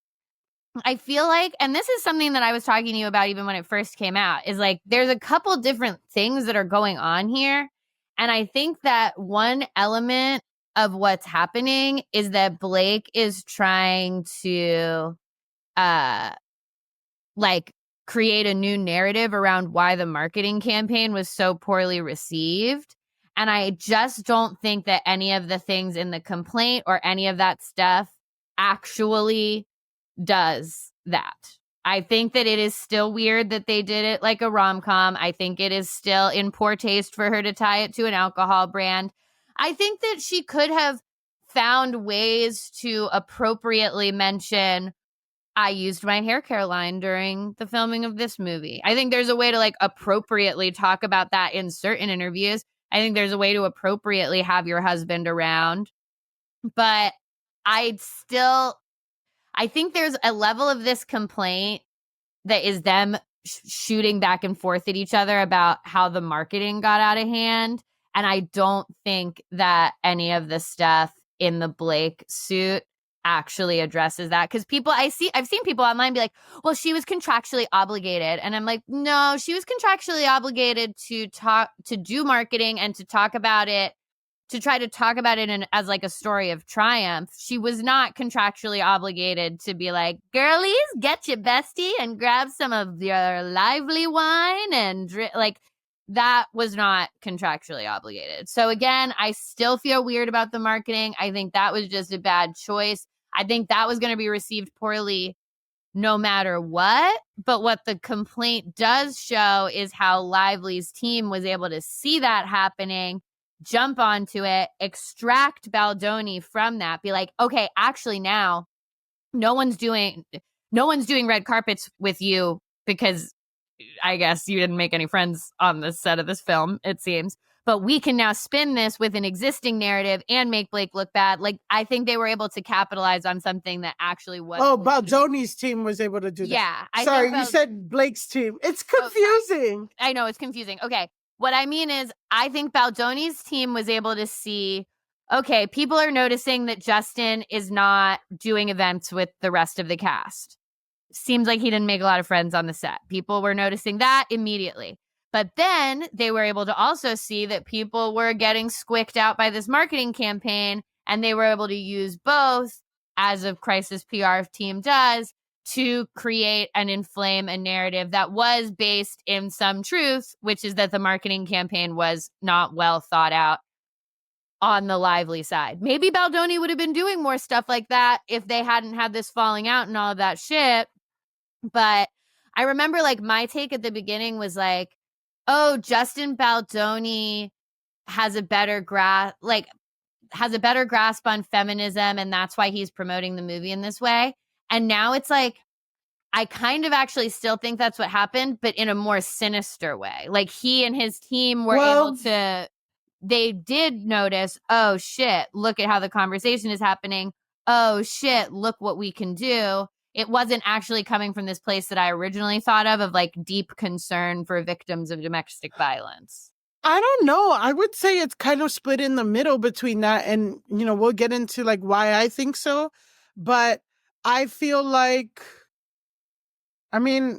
I feel like, and this is something that I was talking to you about even when it first came out, is like, there's a couple different things that are going on here. And I think that one element of what's happening is that Blake is trying to, like, create a new narrative around why the marketing campaign was so poorly received. And I just don't think that any of the things in the complaint or any of that stuff actually does that. I think that it is still weird that they did it like a rom-com. I think it is still in poor taste for her to tie it to an alcohol brand. I think that she could have found ways to appropriately mention, I used my hair care line during the filming of this movie. I think there's a way to like appropriately talk about that in certain interviews. I think there's a way to appropriately have your husband around. But I think there's a level of this complaint that is them shooting back and forth at each other about how the marketing got out of hand. And I don't think that any of the stuff in the Blake suit actually addresses that. Because I've seen people online be like, well, she was contractually obligated. And I'm like, no, she was contractually obligated to do marketing and to talk about it, to try to talk about it as like a story of triumph. She was not contractually obligated to be like, girlies, get your bestie and grab some of your lively wine and like, that was not contractually obligated. So again, I still feel weird about the marketing. I think that was just a bad choice. I think that was going to be received poorly no matter what. But what the complaint does show is how Lively's team was able to see that happening, jump onto it, extract Baldoni from that, be like, okay, actually now no one's doing red carpets with you because I guess you didn't make any friends on the set of this film, it seems. But we can now spin this with an existing narrative and make Blake look bad. Like, I think they were able to capitalize on something that actually was. Oh, Baldoni's team was able to do that. Yeah. Sorry, you said Blake's team. It's confusing. I know, it's confusing. Okay. What I mean is, I think Baldoni's team was able to see, okay, people are noticing that Justin is not doing events with the rest of the cast. Seems like he didn't make a lot of friends on the set. People were noticing that immediately. But then they were able to also see that people were getting squicked out by this marketing campaign, and they were able to use both, as a crisis PR team does, to create and inflame a narrative that was based in some truth, which is that the marketing campaign was not well thought out on the Lively side. Maybe Baldoni would have been doing more stuff like that if they hadn't had this falling out and all of that shit. But I remember like my take at the beginning was like, oh, Justin Baldoni has a better grasp on feminism, and that's why he's promoting the movie in this way. And now it's like, I kind of actually still think that's what happened, but in a more sinister way. Like he and his team were able to, they did notice, oh shit, look at how the conversation is happening. Oh shit, look what we can do. It wasn't actually coming from this place that I originally thought of like deep concern for victims of domestic violence. I don't know. I would say it's kind of split in the middle between that and, you know, we'll get into like why I think so. But I feel like, I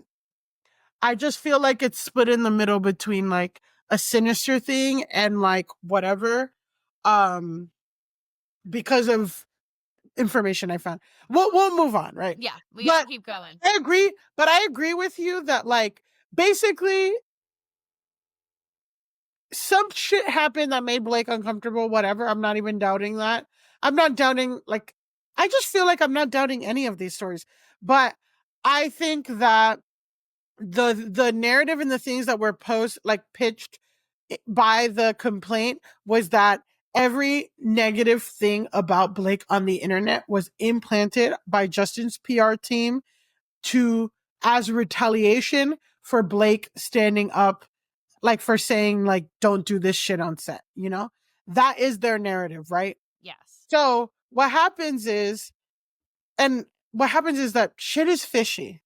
just feel like it's split in the middle between like a sinister thing and like whatever, because of information I found. We'll move on, right? Yeah, we gotta keep going. I agree with you that like basically some shit happened that made Blake uncomfortable, whatever. I'm not even doubting that. I'm not doubting, like, I just feel like I'm not doubting any of these stories. But I think that the narrative and the things that were pitched by the complaint was that every negative thing about Blake on the internet was implanted by Justin's PR team as retaliation for Blake standing up, like for saying like, don't do this shit on set, you know? That is their narrative, right? Yes. So what happens is that shit is fishy,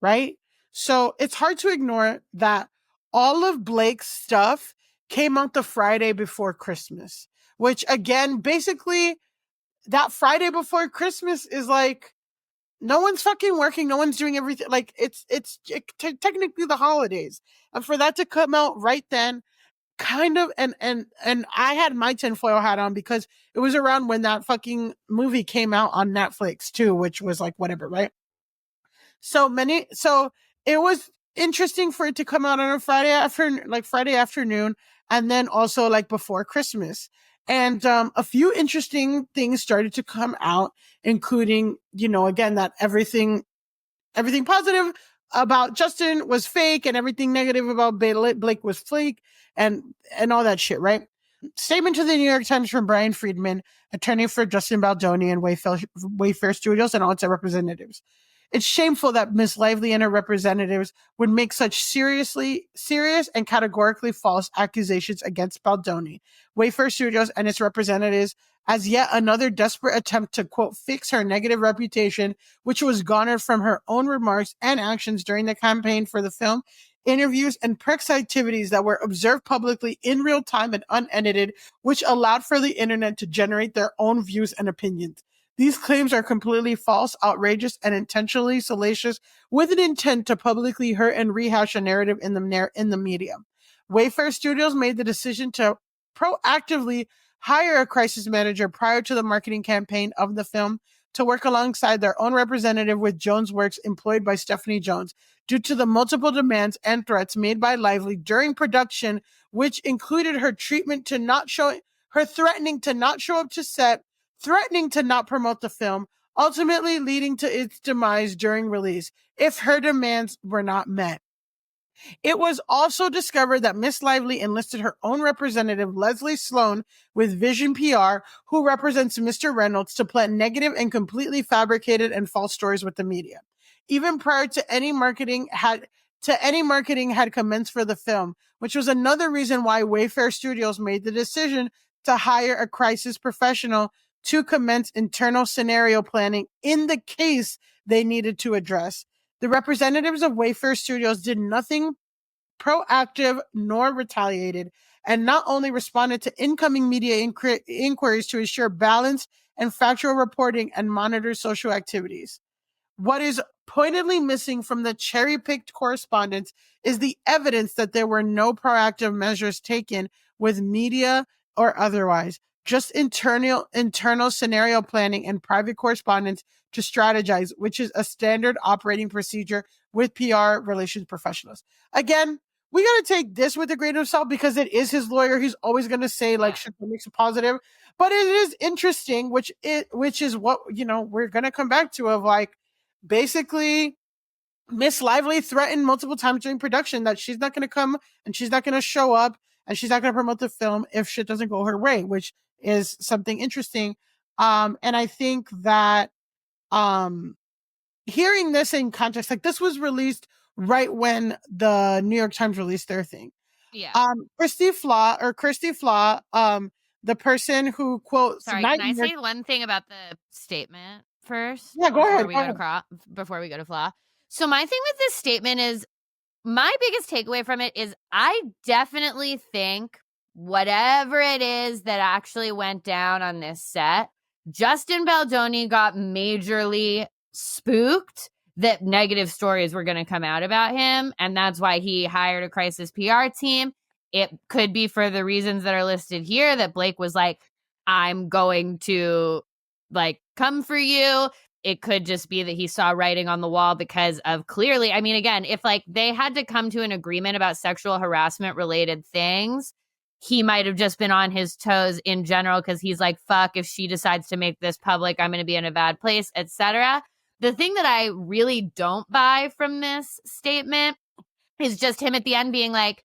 right? So it's hard to ignore that all of Blake's stuff came out the Friday before Christmas, which again, basically that Friday before Christmas is like, no one's fucking working. No one's doing everything. Like it's technically the holidays, and for that to come out right then, kind of, and I had my tinfoil hat on because it was around when that fucking movie came out on Netflix too, which was like whatever, right? So it was interesting for it to come out on a Friday afternoon, and then also like before Christmas. And a few interesting things started to come out, including, again, that everything positive about Justin was fake and everything negative about Blake was fake, and all that shit, right? Statement to the New York Times from Brian Friedman, attorney for Justin Baldoni and Wayfair Studios and all its representatives. It's shameful that Ms. Lively and her representatives would make such serious and categorically false accusations against Baldoni, Wayfair Studios, and its representatives as yet another desperate attempt to, quote, fix her negative reputation, which was garnered from her own remarks and actions during the campaign for the film, interviews, and press activities that were observed publicly in real time and unedited, which allowed for the internet to generate their own views and opinions. These claims are completely false, outrageous, and intentionally salacious, with an intent to publicly hurt and rehash a narrative in the media. Wayfair Studios made the decision to proactively hire a crisis manager prior to the marketing campaign of the film to work alongside their own representative with Jones Works employed by Stephanie Jones due to the multiple demands and threats made by Lively during production, which included her threatening to not show up to set, threatening to not promote the film, ultimately leading to its demise during release if her demands were not met. It was also discovered that Miss Lively enlisted her own representative, Leslie Sloan, with Vision PR, who represents Mr. Reynolds, to plant negative and completely fabricated and false stories with the media. Even prior to any marketing had commenced for the film, which was another reason why Wayfair Studios made the decision to hire a crisis professional to commence internal scenario planning in the case they needed to address. The representatives of Wayfair Studios did nothing proactive nor retaliated, and not only responded to incoming media inquiries to ensure balanced and factual reporting and monitor social activities. What is pointedly missing from the cherry-picked correspondence is the evidence that there were no proactive measures taken with media or otherwise, just internal scenario planning and private correspondence to strategize, which is a standard operating procedure with PR relations professionals. Again, we got to take this with a grain of salt because it is his lawyer. He's always going to say like shit that makes it positive, but it is interesting, which is what, we're going to come back to, of like, basically Miss Lively threatened multiple times during production that she's not going to come and she's not going to show up and she's not going to promote the film if shit doesn't go her way, which is something interesting. And I think that, hearing this in context, like this was released right when the New York Times released their thing. Yeah. Kirsty Flaw, the person who quotes. Sorry, can I say one thing about the statement first? Yeah, go ahead. Before we go to Flaw. So my thing with this statement is, my biggest takeaway from it is I definitely think whatever it is that actually went down on this set, Justin Baldoni got majorly spooked that negative stories were going to come out about him, and that's why he hired a crisis PR team. It could be for the reasons that are listed here, that Blake was like, I'm going to like come for you. It could just be that he saw writing on the wall because of, clearly, I mean, again, if like they had to come to an agreement about sexual harassment related things, he might have just been on his toes in general because he's like, fuck, if she decides to make this public, I'm going to be in a bad place, etc. The thing that I really don't buy from this statement is just him at the end being like,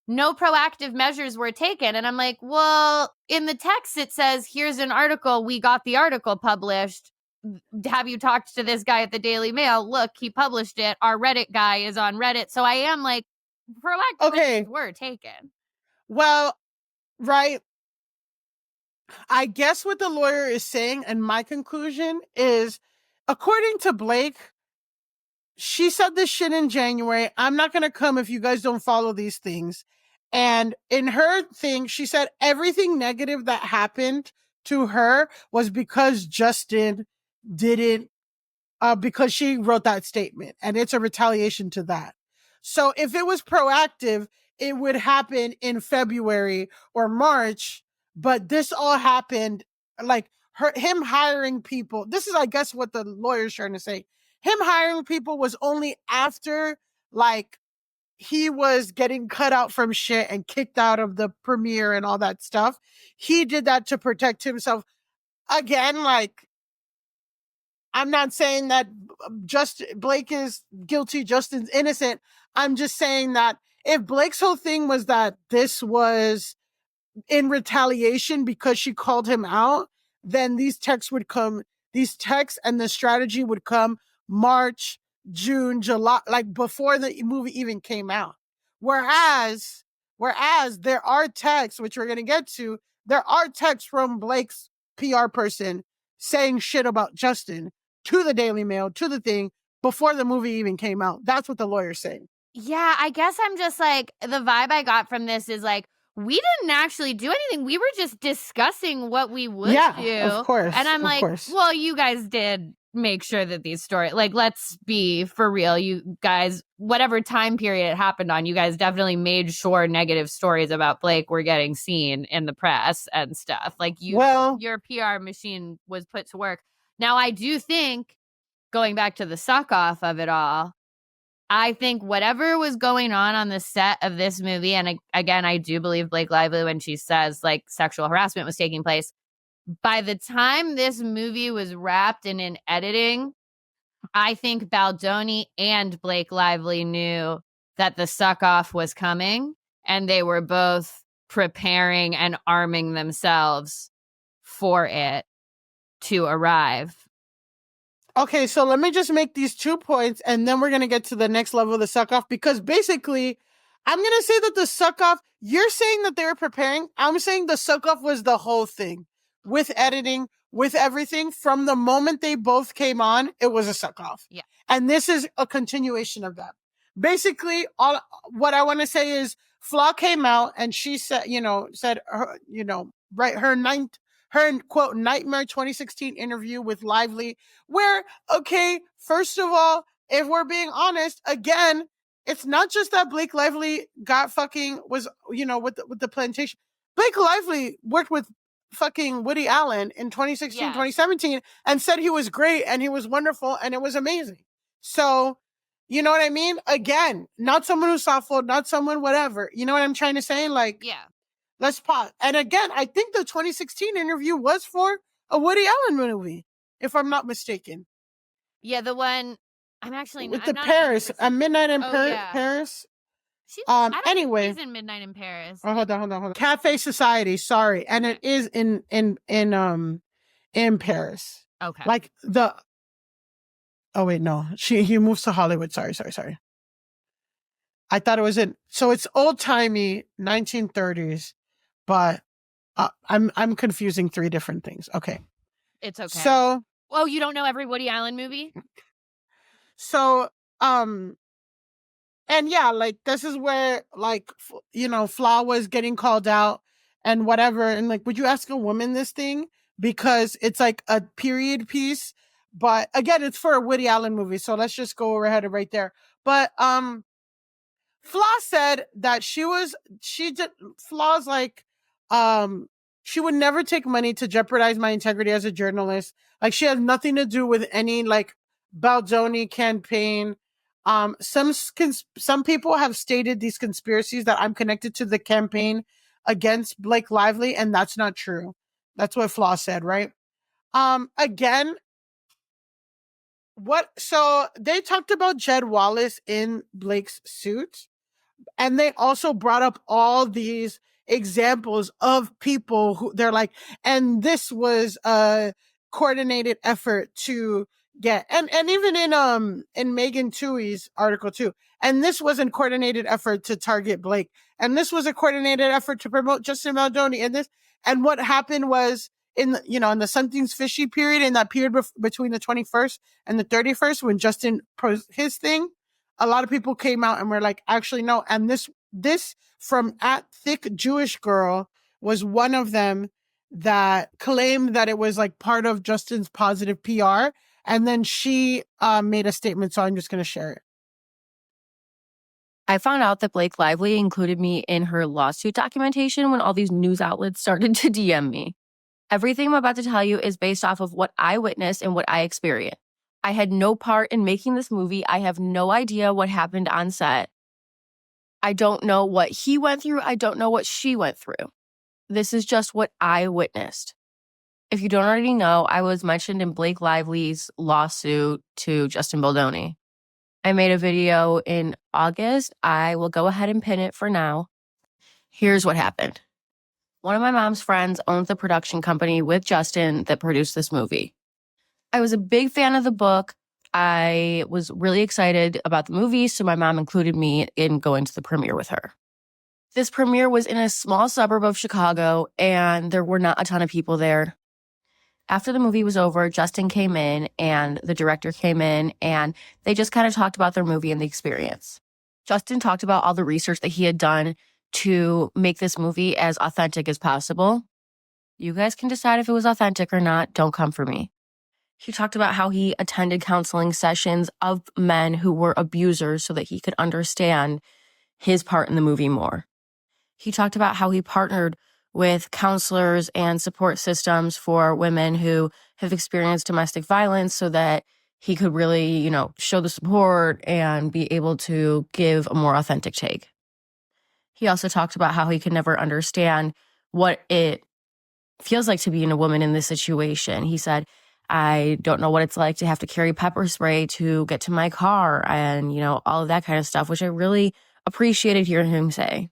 no proactive measures were taken. And I'm like, well, in the text, it says, here's an article. We got the article published. Have you talked to this guy at the Daily Mail? Look, he published it. Our Reddit guy is on Reddit. So I am like, proactive measures were taken. Well, right. I guess what the lawyer is saying, and my conclusion is, according to Blake, she said this shit in January. I'm not going to come if you guys don't follow these things. And in her thing, she said everything negative that happened to her was because Justin didn't, because she wrote that statement, and it's a retaliation to that. So if it was proactive, it would happen in February or March, but this all happened like him hiring people. This is, I guess, what the lawyer's trying to say. Him hiring people was only after like he was getting cut out from shit and kicked out of the premiere and all that stuff. He did that to protect himself. Again, like, I'm not saying that Blake is guilty, Justin's innocent. I'm just saying that if Blake's whole thing was that this was in retaliation because she called him out, then these texts and the strategy would come March, June, July, like before the movie even came out. Whereas there are texts, which we're going to get to, there are texts from Blake's PR person saying shit about Justin to the Daily Mail, to the thing, before the movie even came out. That's what the lawyer's saying. Yeah, I guess I'm just like, the vibe I got from this is like, we didn't actually do anything. We were just discussing what we would do. Of course. And I'm like, well, you guys did make sure that these stories, like, let's be for real. You guys, whatever time period it happened on, you guys definitely made sure negative stories about Blake were getting seen in the press and stuff. Like, your PR machine was put to work. Now, I do think, going back to the suck off of it all, I think whatever was going on the set of this movie, and again, I do believe Blake Lively when she says like sexual harassment was taking place, by the time this movie was wrapped and in editing, I think Baldoni and Blake Lively knew that the suck off was coming, and they were both preparing and arming themselves for it to arrive. Okay, so let me just make these 2 points, and then we're going to get to the next level of the suck-off, because basically, I'm going to say that the suck-off, you're saying that they were preparing. I'm saying the suck-off was the whole thing. With editing, with everything, from the moment they both came on, it was a suck-off. Yeah. And this is a continuation of that. Basically, what I want to say is, Flaw came out, and she said, her quote nightmare 2016 interview with Lively, where, okay, first of all, if we're being honest, again, it's not just that Blake Lively was with the plantation. Blake Lively worked with fucking Woody Allen in 2016, 2017, and said he was great and he was wonderful and it was amazing. So, you know what I mean? Again, not someone who's thoughtful, not someone whatever. You know what I'm trying to say? Like, yeah. Let's pause. And again, I think the 2016 interview was for a Woody Allen movie, if I'm not mistaken. Yeah, the one I'm actually with I'm the Paris, A Midnight in Paris. Anyway, she's in Midnight in Paris. Oh, hold on. Cafe Society, sorry, and it is in Paris. Okay. Like Oh wait, no, he moves to Hollywood. Sorry. I thought it was so it's old timey 1930s. But I'm confusing 3 different things. Okay. It's okay. So, you don't know every Woody Allen movie? So, and yeah, like this is where like Flaw was getting called out and whatever, and like, would you ask a woman this thing? Because it's like a period piece, but again, it's for a Woody Allen movie, so let's just go ahead right there. But Flaw said that Flaw's like, she would never take money to jeopardize my integrity as a journalist. Like, she has nothing to do with any like Baldoni campaign. Some people have stated these conspiracies that I'm connected to the campaign against Blake Lively, and that's not true. That's what Flaw said, right? Again, so they talked about Jed Wallace in Blake's suit. And they also brought up all these examples of people who they're like, and this was a coordinated effort to get, and even in Megan Tuohy's article too. And this was a coordinated effort to target Blake. And this was a coordinated effort to promote Justin Baldoni. And what happened was in the something's fishy period, in that period between the 21st and the 31st, when Justin posed his thing, a lot of people came out and were like, actually, no. And this from @thickJewishGirl was one of them that claimed that it was like part of Justin's positive PR. And then she made a statement. So I'm just going to share it. I found out that Blake Lively included me in her lawsuit documentation when all these news outlets started to DM me. Everything I'm about to tell you is based off of what I witnessed and what I experienced. I had no part in making this movie. I have no idea what happened on set. I don't know what he went through. I don't know what she went through. This is just what I witnessed. If you don't already know, I was mentioned in Blake Lively's lawsuit to Justin Baldoni. I made a video in August. I will go ahead and pin it for now. Here's what happened. One of my mom's friends owns the production company with Justin that produced this movie. I was a big fan of the book. I was really excited about the movie, so my mom included me in going to the premiere with her. This premiere was in a small suburb of Chicago, and there were not a ton of people there. After the movie was over, Justin came in and the director came in, and they just kind of talked about their movie and the experience. Justin talked about all the research that he had done to make this movie as authentic as possible. You guys can decide if it was authentic or not. Don't come for me. He talked about how he attended counseling sessions of men who were abusers so that he could understand his part in the movie more. He talked about how he partnered with counselors and support systems for women who have experienced domestic violence so that he could really, show the support and be able to give a more authentic take. He also talked about how he could never understand what it feels like to be a woman in this situation. He said, I don't know what it's like to have to carry pepper spray to get to my car and, all of that kind of stuff, which I really appreciated hearing him say.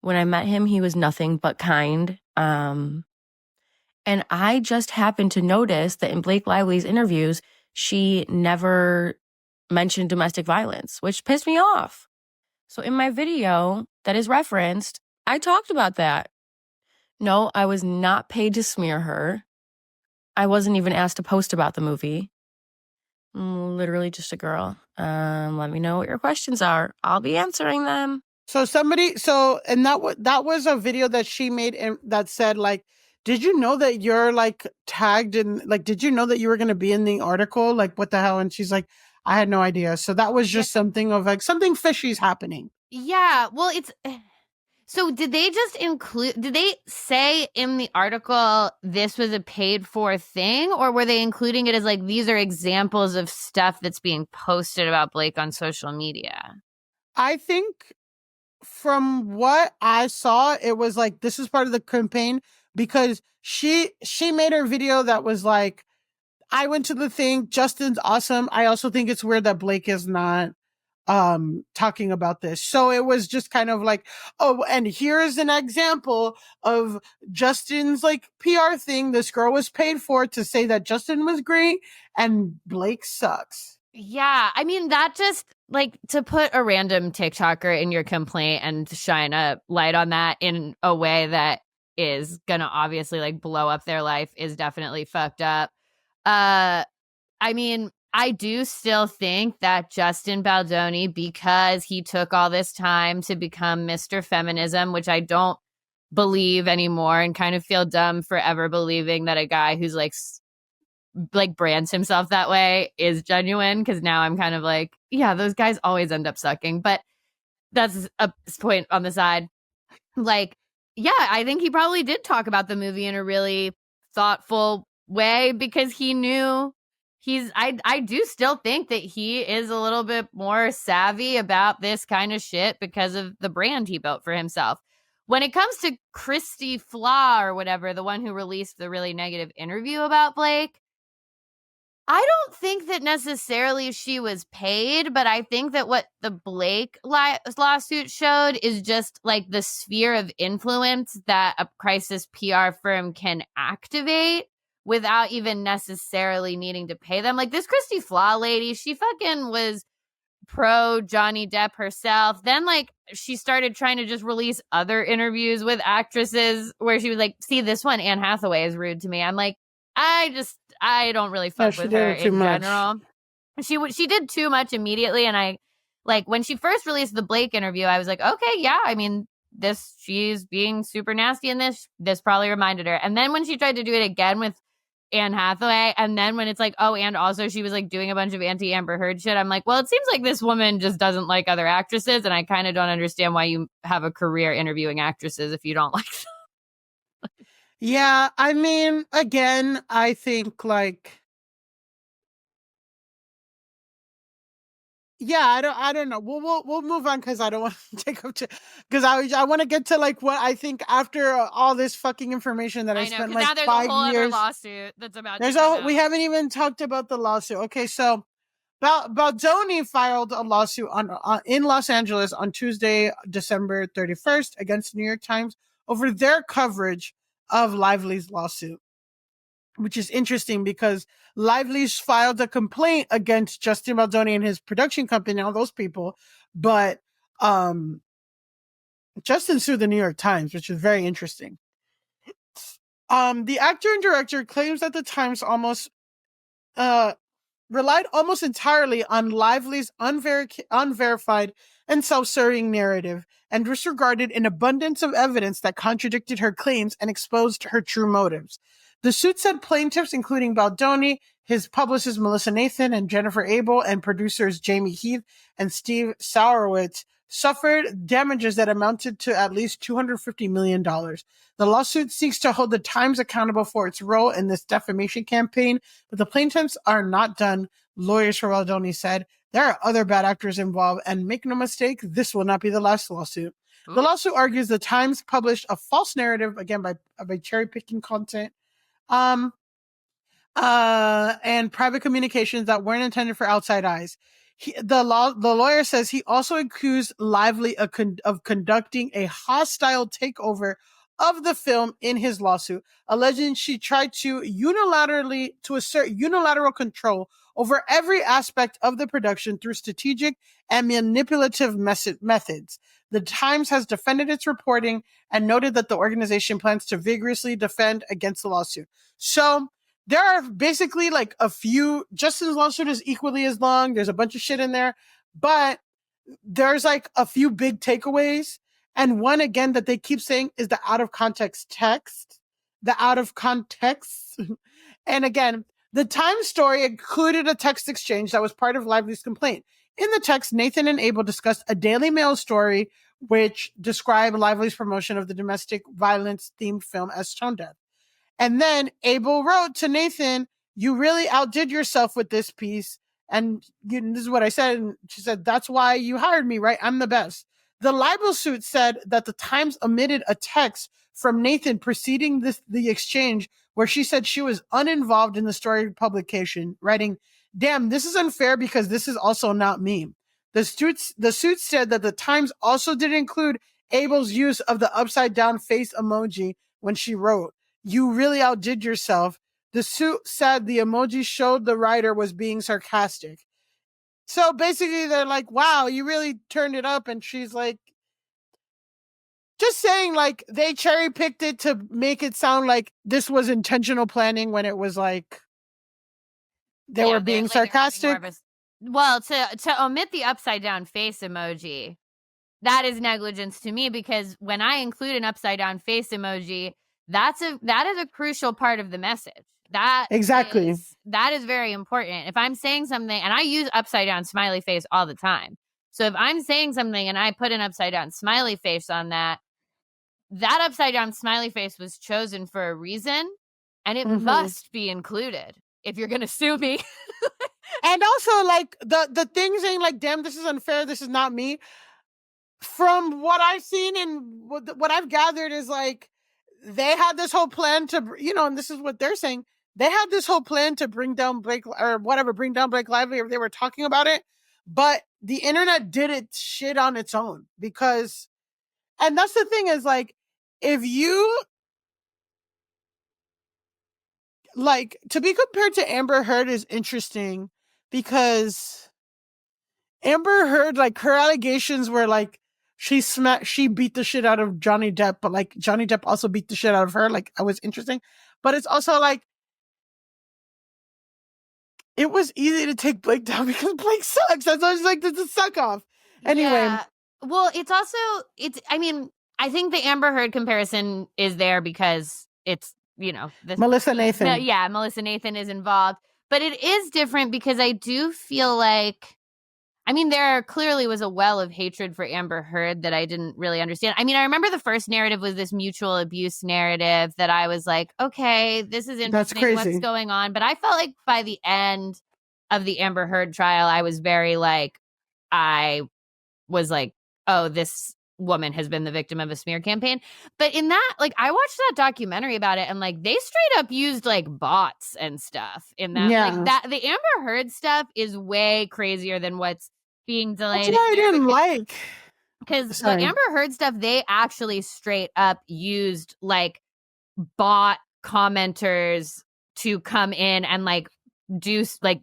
When I met him, he was nothing but kind. And I just happened to notice that in Blake Lively's interviews, she never mentioned domestic violence, which pissed me off. So in my video that is referenced, I talked about that. No, I was not paid to smear her. I wasn't even asked to post about the movie. Literally just a girl. Let me know what your questions are. I'll be answering them. That was a video that she made that said, like, did you know that you're like tagged in, like, did you know that you were going to be in the article? Like, what the hell? And she's like, I had no idea. So that was just something of like something fishy's happening. Yeah. Well, so did they say in the article this was a paid for thing, or were they including it as like, these are examples of stuff that's being posted about Blake on social media? I think from what I saw, it was like, this is part of the campaign because she made her video that was like, I went to the thing. Justin's awesome. I also think it's weird that Blake is not talking about this. So it was just kind of like, oh, and here's an example of Justin's like PR thing. This girl was paid for to say that Justin was great and Blake sucks. Yeah. I mean, that just like to put a random TikToker in your complaint and shine a light on that in a way that is gonna obviously like blow up their life is definitely fucked up. I mean, I do still think that Justin Baldoni, because he took all this time to become Mr. Feminism, which I don't believe anymore and kind of feel dumb for ever believing that a guy who's like brands himself that way is genuine, because now I'm kind of like, yeah, those guys always end up sucking. But that's a point on the side. Like, yeah, I think he probably did talk about the movie in a really thoughtful way because he knew I do still think that he is a little bit more savvy about this kind of shit because of the brand he built for himself. When it comes to Christy Flaw or whatever, the one who released the really negative interview about Blake, I don't think that necessarily she was paid, but I think that what the Blake lawsuit showed is just like the sphere of influence that a crisis PR firm can activate without even necessarily needing to pay them. Like this Christy Flaw lady, she fucking was pro Johnny Depp herself. Then like she started trying to just release other interviews with actresses where she was like, see, this one, Anne Hathaway, is rude to me. I'm like, I don't really fuck with her in general. She did too much immediately. And I like when she first released the Blake interview, I was like, okay, yeah, I mean, she's being super nasty in this probably reminded her. And then when she tried to do it again with Anne Hathaway, and then when it's like, oh, and also she was like doing a bunch of anti-Amber Heard shit, I'm like, well, it seems like this woman just doesn't like other actresses, and I kind of don't understand why you have a career interviewing actresses if you don't like them. Yeah, I mean, again, I think like, yeah, I don't know. We'll move on because I don't want to take up to because I want to get to like what I think after all this fucking information that I know, spent because like now there's 5 a whole other years. lawsuit that's about There's to come we out. haven't even talked about the lawsuit. Okay, so Baldoni filed a lawsuit in Los Angeles on Tuesday, December 31st, against the New York Times over their coverage of Lively's lawsuit, which is interesting because Lively's filed a complaint against Justin Baldoni and his production company, all those people, but Justin sued the New York Times, which is very interesting. The actor and director claims that the Times relied almost entirely on Lively's unverified and self-serving narrative and disregarded an abundance of evidence that contradicted her claims and exposed her true motives. The suit said plaintiffs, including Baldoni, his publicist Melissa Nathan, and Jennifer Abel, and producers Jamie Heath and Steve Sourowitz, suffered damages that amounted to at least $250 million. The lawsuit seeks to hold the Times accountable for its role in this defamation campaign, but the plaintiffs are not done, lawyers for Baldoni said. There are other bad actors involved, and make no mistake, this will not be the last lawsuit. Ooh. The lawsuit argues the Times published a false narrative, again by cherry-picking content, and private communications that weren't intended for outside eyes. The lawyer says he also accused Lively of conducting a hostile takeover of the film in his lawsuit, alleging she tried to assert unilateral control over every aspect of the production through strategic and manipulative methods. The Times has defended its reporting and noted that the organization plans to vigorously defend against the lawsuit. So there are basically like a few, Justin's lawsuit is equally as long. There's a bunch of shit in there, but there's like a few big takeaways. And one, again, that they keep saying is the out of context text, the out of context. And again, the Times story included a text exchange that was part of Lively's complaint. In the text, Nathan and Abel discussed a Daily Mail story which described Lively's promotion of the domestic violence themed film as tone deaf. And then Abel wrote to Nathan, "You really outdid yourself with this piece." And this is what I said. And she said, "That's why you hired me, right? I'm the best." The libel suit said that the Times omitted a text from Nathan preceding the exchange where she said she was uninvolved in the story publication, writing, "Damn, this is unfair because this is also not me." The suit said that the Times also didn't include Abel's use of the upside down face emoji when she wrote, "You really outdid yourself." The suit said the emoji showed the writer was being sarcastic. So basically they're like, wow, you really turned it up. And she's like, just saying, like, they cherry picked it to make it sound like this was intentional planning when it was like they were being sarcastic. Well, to omit the upside down face emoji, that is negligence to me, because when I include an upside down face emoji, that is a crucial part of the message. That is very important. If I'm saying something, and I use upside down smiley face all the time. So if I'm saying something and I put an upside down smiley face on that upside down smiley face was chosen for a reason, and it must be included if you're going to sue me. And also, like, the thing saying, like, damn, this is unfair, this is not me. From what I've seen and what I've gathered is, like, they had this whole plan to, and this is what they're saying, they had this whole plan to bring down Blake Lively, or they were talking about it, but the internet did its shit on its own because, and that's the thing is, like, if you, like, to be compared to Amber Heard is interesting because Amber Heard, like, her allegations were like, she beat the shit out of Johnny Depp, but like Johnny Depp also beat the shit out of her. Like, it was interesting, but it's also like, it was easy to take Blake down because Blake sucks. That's why I was like, this is a suck off. Anyway. Yeah. Well, I mean, I think the Amber Heard comparison is there because it's, Melissa Nathan. Yeah, Melissa Nathan is involved. But it is different because I do feel like, I mean, there clearly was a well of hatred for Amber Heard that I didn't really understand. I mean, I remember the first narrative was this mutual abuse narrative that I was like, okay, this is interesting. What's going on? But I felt like by the end of the Amber Heard trial, I was very like, I was like, oh, this woman has been the victim of a smear campaign. But in that, like, I watched that documentary about it, and like they straight up used like bots and stuff in that. Yeah. Like that, the Amber Heard stuff is way crazier than what's being delayed. That's what I didn't like. Because the Sorry. Amber Heard stuff, they actually straight up used like bot commenters to come in and like do like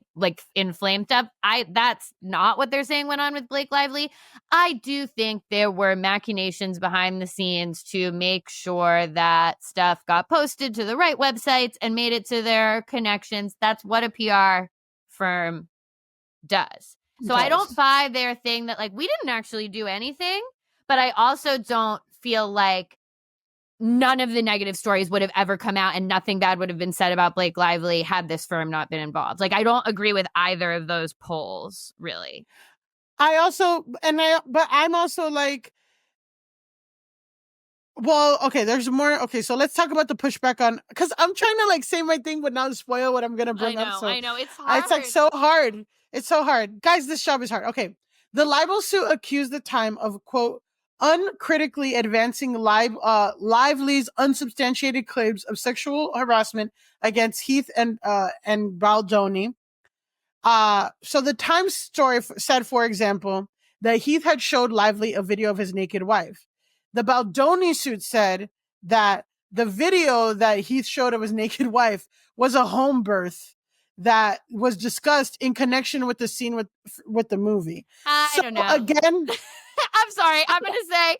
inflame stuff. That's not what they're saying went on with Blake Lively. I do think there were machinations behind the scenes to make sure that stuff got posted to the right websites and made it to their connections. That's what a PR firm does. So I don't buy their thing that like we didn't actually do anything, but I also don't feel like none of the negative stories would have ever come out and nothing bad would have been said about Blake Lively had this firm not been involved. Like, I don't agree with either of those polls, really. But I'm also like, well, okay, there's more. Okay, so let's talk about the pushback on, because I'm trying to like say my thing, but not spoil what I'm going to bring up. So I know. It's hard. It's like so hard. It's so hard. Guys, this job is hard. Okay. The libel suit accused the Time of, quote, uncritically advancing Lively's unsubstantiated claims of sexual harassment against Heath and Baldoni. So the Times story said, for example, that Heath had showed Lively a video of his naked wife. The Baldoni suit said that the video that Heath showed of his naked wife was a home birth that was discussed in connection with the scene with the movie. I don't know. Again, I'm sorry. I'm going to say,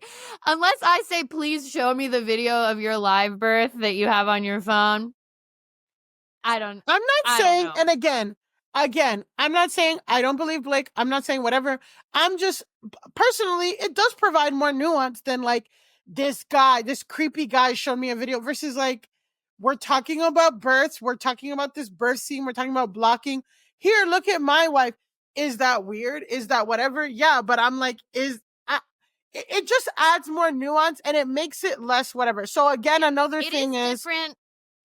unless I say, please show me the video of your live birth that you have on your phone, I'm not saying, and again, I'm not saying I don't believe Blake. I'm not saying whatever. I'm just, personally, it does provide more nuance than like this creepy guy showed me a video versus like, we're talking about births. We're talking about this birth scene. We're talking about blocking. Here, look at my wife. Is that weird? Is that whatever? Yeah, but I'm like, it just adds more nuance and it makes it less whatever. So again, another thing is different.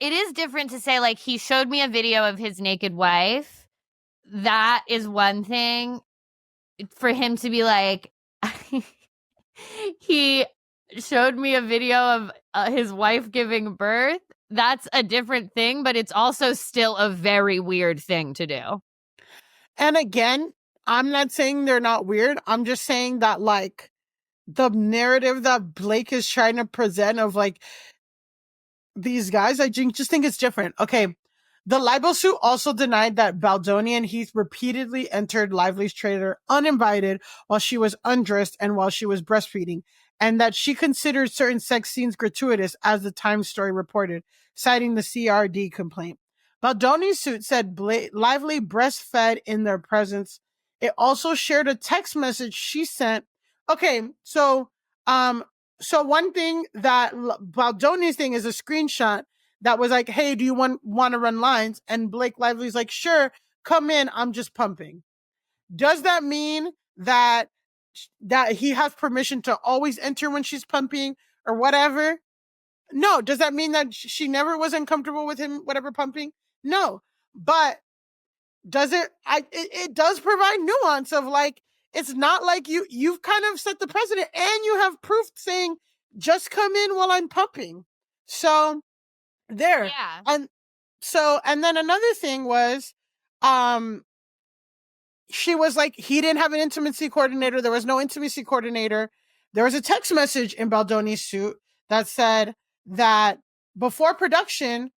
It is different to say like he showed me a video of his naked wife. That is one thing. For him to be like, he showed me a video of his wife giving birth. That's a different thing, but it's also still a very weird thing to do. And again, I'm not saying they're not weird. I'm just saying that like the narrative that Blake is trying to present of like these guys, I just think it's different. Okay. The libel suit also denied that Baldoni and Heath repeatedly entered Lively's trailer uninvited while she was undressed and while she was breastfeeding, and that she considered certain sex scenes gratuitous, as the Times story reported, citing the CRD complaint. Baldoni's suit said Lively breastfed in their presence. It also shared a text message she sent. Okay, so one thing that Baldoni's thing is a screenshot that was like, hey, do you want to run lines? And Blake Lively's like, sure, come in. I'm just pumping. Does that mean that he has permission to always enter when she's pumping or whatever? No. Does that mean that she never was uncomfortable with him, whatever, pumping? No. But does it does provide nuance of like, it's not like you've kind of set the precedent and you have proof saying, just come in while I'm pumping. So there. Yeah. And then another thing was, she was like, he didn't have an intimacy coordinator. There was no intimacy coordinator. There was a text message in Baldoni's suit that said that before production,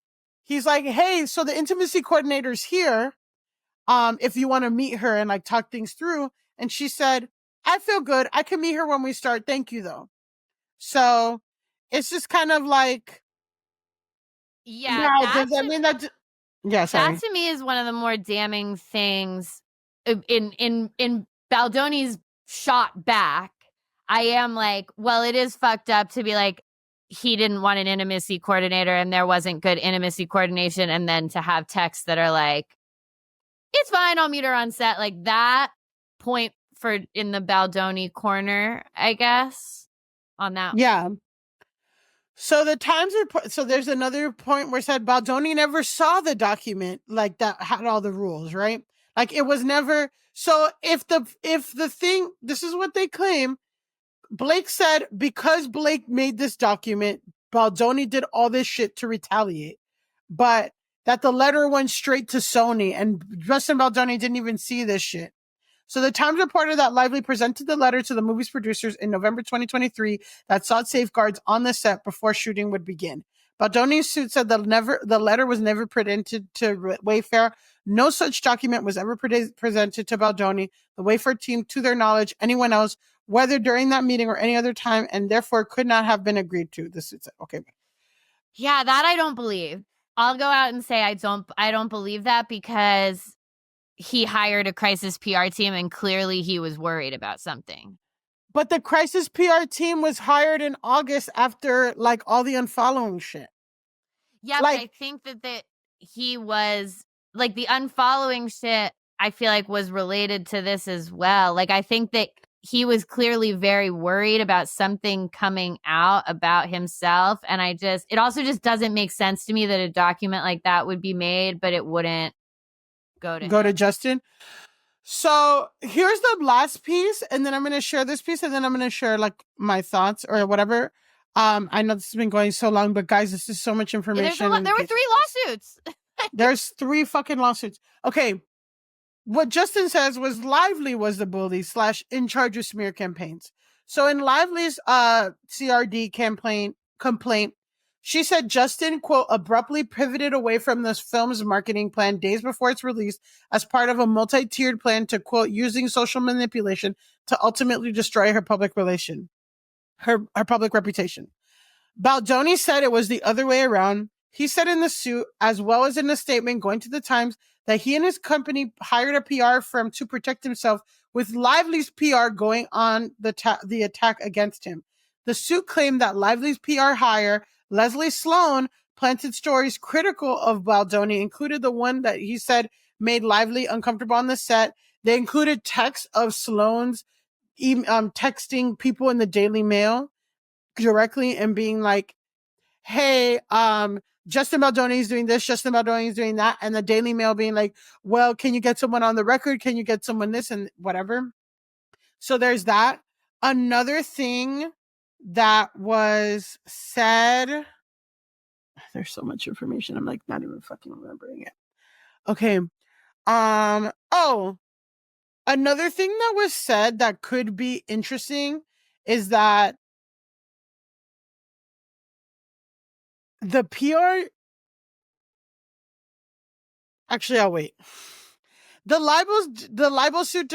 he's like, hey, so the intimacy coordinator's here. If you want to meet her and like talk things through. And she said, I feel good. I can meet her when we start. Thank you though. So it's just kind of like, yeah, does that mean that? Yeah, sorry. That to me is one of the more damning things in Baldoni's shot back. I am like, well, it is fucked up to be like, he didn't want an intimacy coordinator and there wasn't good intimacy coordination. And then to have texts that are like, it's fine, I'll meet her on set. Like that point for in the Baldoni corner, I guess, on that. Yeah. So the Times report, so there's another point where it said Baldoni never saw the document like that had all the rules, right? Like it was never. So if the thing, this is what they claim. Blake said because Blake made this document, Baldoni did all this shit to retaliate, but that the letter went straight to Sony and Justin Baldoni didn't even see this shit. So the Times reported that Lively presented the letter to the movie's producers in November 2023 that sought safeguards on the set before shooting would begin. Baldoni's suit said the letter was never presented to Wayfair. No such document was ever presented to Baldoni, the Wayfair team, to their knowledge, anyone else, whether during that meeting or any other time, and therefore could not have been agreed to. The suit said, okay. Yeah, that I don't believe. I'll go out and say I don't believe that because he hired a crisis PR team and clearly he was worried about something. But the crisis PR team was hired in August after like all the unfollowing shit. Yeah, like, but I think that he was like the unfollowing shit I feel like was related to this as well. Like I think that he was clearly very worried about something coming out about himself. And it also just doesn't make sense to me that a document like that would be made, but it wouldn't go to Justin. So here's the last piece, and then I'm going to share this piece, and then I'm going to share like my thoughts or whatever. I know this has been going so long, but guys, this is so much information. There were 3 lawsuits. There's 3 fucking lawsuits. Okay. What Justin says was Lively was the bully / in charge of smear campaigns. So in Lively's CRD complaint, she said Justin, quote, abruptly pivoted away from this film's marketing plan days before its release as part of a multi-tiered plan to, quote, using social manipulation to ultimately destroy her public reputation. Baldoni said it was the other way around. He said in the suit, as well as in a statement going to the Times, that he and his company hired a PR firm to protect himself, with Lively's PR going on the attack against him. The suit claimed that Lively's PR hire, Leslie Sloan, planted stories critical of Baldoni, included the one that he said made Lively uncomfortable on the set. They included texts of Sloan's texting people in the Daily Mail directly and being like, hey, Justin Baldoni is doing this, Justin Baldoni is doing that, and the Daily Mail being like, well, can you get someone on the record? Can you get someone this and whatever? So there's that. Another thing that was said, there's so much information. I'm like not even fucking remembering it. Okay. Another thing that was said that could be interesting is that the PR. Actually, I'll wait. The libel suit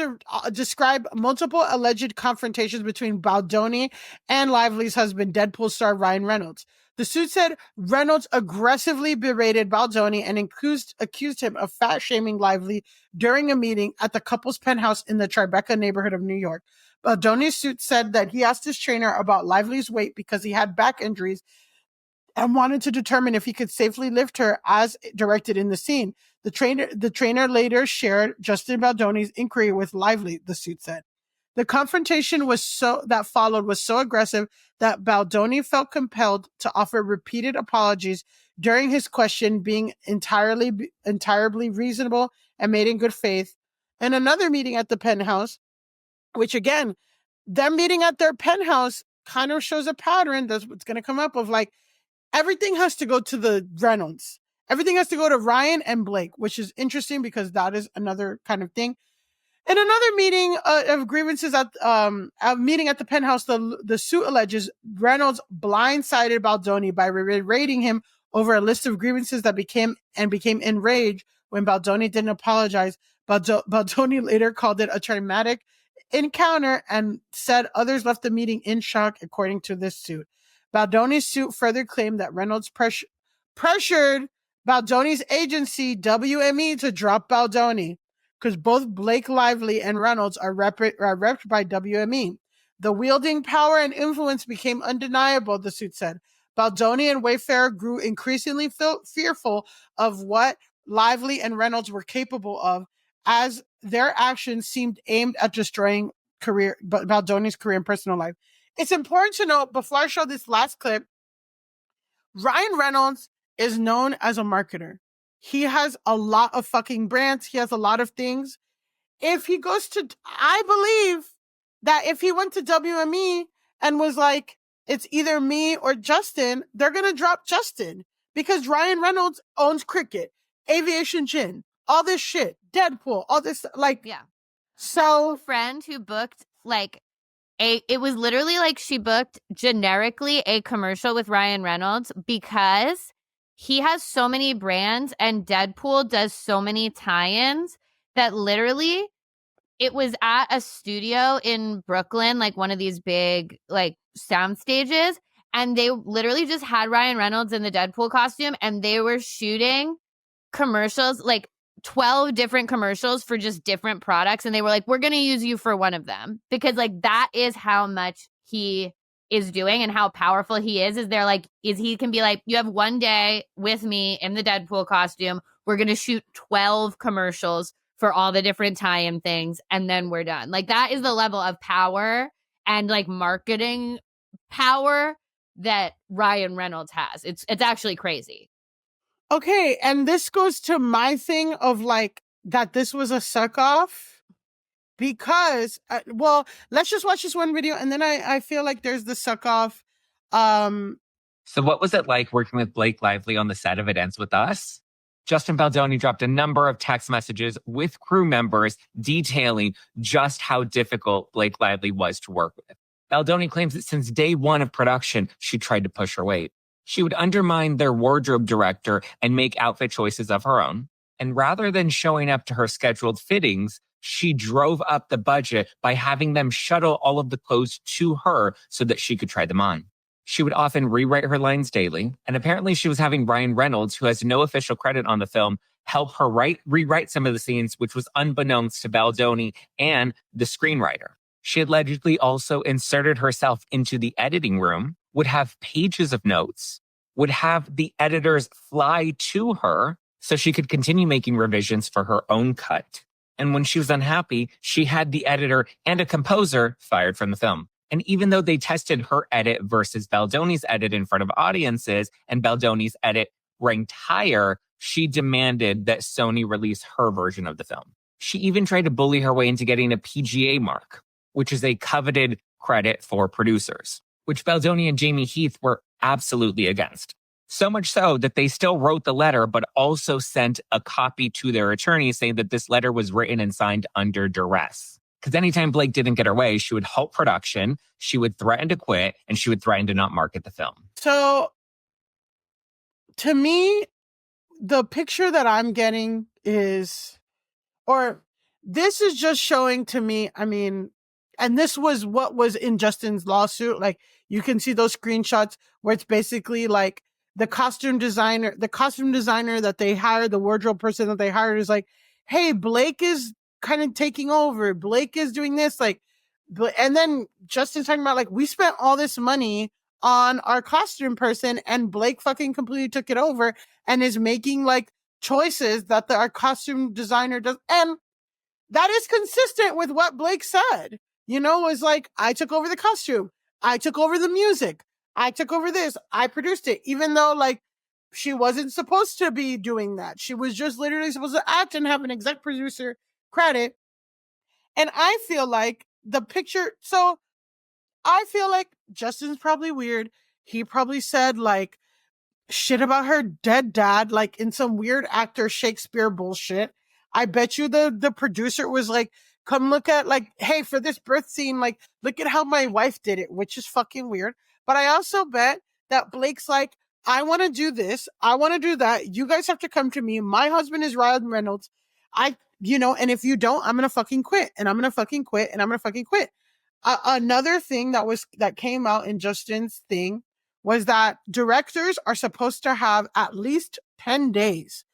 describe multiple alleged confrontations between Baldoni and Lively's husband, Deadpool star Ryan Reynolds. The suit said Reynolds aggressively berated Baldoni and accused him of fat-shaming Lively during a meeting at the couple's penthouse in the Tribeca neighborhood of New York. Baldoni's suit said that he asked his trainer about Lively's weight because he had back injuries and wanted to determine if he could safely lift her as directed in the scene. The trainer later shared Justin Baldoni's inquiry with Lively, the suit said. The confrontation that followed was so aggressive that Baldoni felt compelled to offer repeated apologies during his question, being entirely reasonable and made in good faith. In another meeting at the penthouse, which again, them meeting at their penthouse kind of shows a pattern that's what's going to come up of like, everything has to go to the Reynolds. Everything has to go to Ryan and Blake, which is interesting because that is another kind of thing. In another meeting of grievances at a meeting at the penthouse, the suit alleges Reynolds blindsided Baldoni by berating him over a list of grievances that became enraged when Baldoni didn't apologize. Baldoni later called it a traumatic encounter and said others left the meeting in shock, according to this suit. Baldoni's suit further claimed that Reynolds pressured Baldoni's agency, WME, to drop Baldoni, because both Blake Lively and Reynolds are repped by WME. The wielding power and influence became undeniable, the suit said. Baldoni and Wayfair grew increasingly fearful of what Lively and Reynolds were capable of, as their actions seemed aimed at destroying Baldoni's career and personal life. It's important to note, before I show this last clip, Ryan Reynolds is known as a marketer. He has a lot of fucking brands. He has a lot of things. If he goes to, I believe that if he went to WME and was like, it's either me or Justin, they're going to drop Justin because Ryan Reynolds owns Cricket, Aviation Gin, all this shit, Deadpool, all this, like, Yeah. So, Friend who booked like it was literally like she booked generically a commercial with Ryan Reynolds because he has so many brands and Deadpool does so many tie-ins that literally it was at a studio in Brooklyn, like one of these big like sound stages, and they literally just had Ryan Reynolds in the Deadpool costume and they were shooting commercials, like 12 different commercials for just different products. And they were like, we're going to use you for one of them because like that is how much he is doing and how powerful he is they're like, he can be like, you have one day with me in the Deadpool costume. We're going to shoot 12 commercials for all the different tie-in things. And then we're done. Like that is the level of power and like marketing power that Ryan Reynolds has. It's actually crazy. okay. And this goes to my thing of like, that this was a suck off because, well, let's just watch this one video. And then I feel like there's the suck off. So what was it like working with Blake Lively on the set of It Ends With Us? Justin Baldoni dropped a number of text messages with crew members detailing just how difficult Blake Lively was to work with. Baldoni claims that since day one of production, she tried to push her weight. She would undermine their wardrobe director and make outfit choices of her own. And rather than showing up to her scheduled fittings, she drove up the budget by having them shuttle all of the clothes to her so that she could try them on. She would often rewrite her lines daily, and apparently she was having Ryan Reynolds, who has no official credit on the film, help her rewrite some of the scenes, which was unbeknownst to Baldoni and the screenwriter. She allegedly also inserted herself into the editing room, would have pages of notes, would have the editors fly to her so she could continue making revisions for her own cut. And when she was unhappy, she had the editor and a composer fired from the film. And even though they tested her edit versus Baldoni's edit in front of audiences and Baldoni's edit ranked higher, she demanded that Sony release her version of the film. She even tried to bully her way into getting a PGA mark, which is a coveted credit for producers, which Baldoni and Jamie Heath were absolutely against. So much so that they still wrote the letter, but also sent a copy to their attorney saying that this letter was written and signed under duress. Because anytime Blake didn't get her way, she would halt production, she would threaten to quit, and she would threaten to not market the film. So, to me, the picture that I'm getting is, or this is just showing to me, I mean, and this was what was in Justin's lawsuit. Like, you can see those screenshots where it's basically like the costume designer that they hired, the wardrobe person that they hired is like, hey, Blake is kind of taking over. Blake is doing this, like, and then Justin's talking about like, we spent all this money on our costume person and Blake fucking completely took it over and is making like choices that our costume designer does. And that is consistent with what Blake said, you know, was like, I took over the costume. I took over the music. I took over this. I produced it, even though like she wasn't supposed to be doing that. She was just literally supposed to act and have an exec producer credit. And I feel like the picture, so I feel like Justin's probably weird. He probably said like shit about her dead dad, like in some weird actor Shakespeare bullshit. I bet you the producer was like, come look at like, hey, for this birth scene, like, look at how my wife did it, which is fucking weird. But I also bet that Blake's like, I want to do this. I want to do that. You guys have to come to me. My husband is Ryan Reynolds. And if you don't, I'm going to fucking quit and I'm going to fucking quit and I'm going to fucking quit. Another thing that came out in Justin's thing was that directors are supposed to have at least 10 days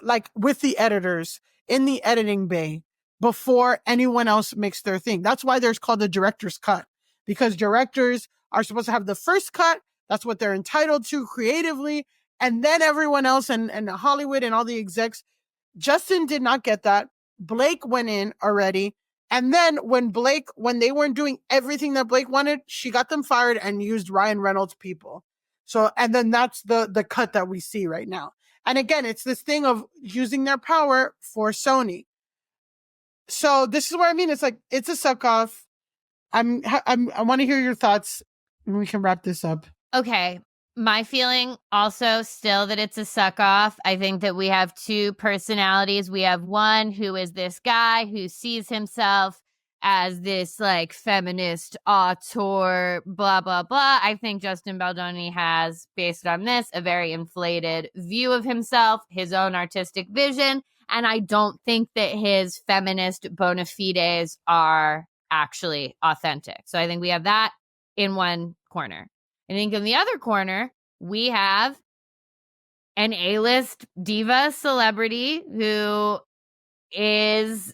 like with the editors in the editing bay before anyone else makes their thing. That's why there's called the director's cut, because directors are supposed to have the first cut. That's what they're entitled to creatively. And then everyone else and Hollywood and all the execs. Justin did not get that. Blake went in already. And then when they weren't doing everything that Blake wanted, she got them fired and used Ryan Reynolds people. So, and then that's the cut that we see right now. And again, it's this thing of using their power for Sony. So this is what I mean. It's like, it's a suck off. I want to hear your thoughts and we can wrap this up. Okay. My feeling also still that it's a suck off. I think that we have two personalities. We have one who is this guy who sees himself as this like feminist auteur, blah, blah, blah. I think Justin Baldoni has, based on this, a very inflated view of himself, his own artistic vision. And I don't think that his feminist bona fides are actually authentic. So I think we have that in one corner. I think in the other corner, we have an A-list diva celebrity who is,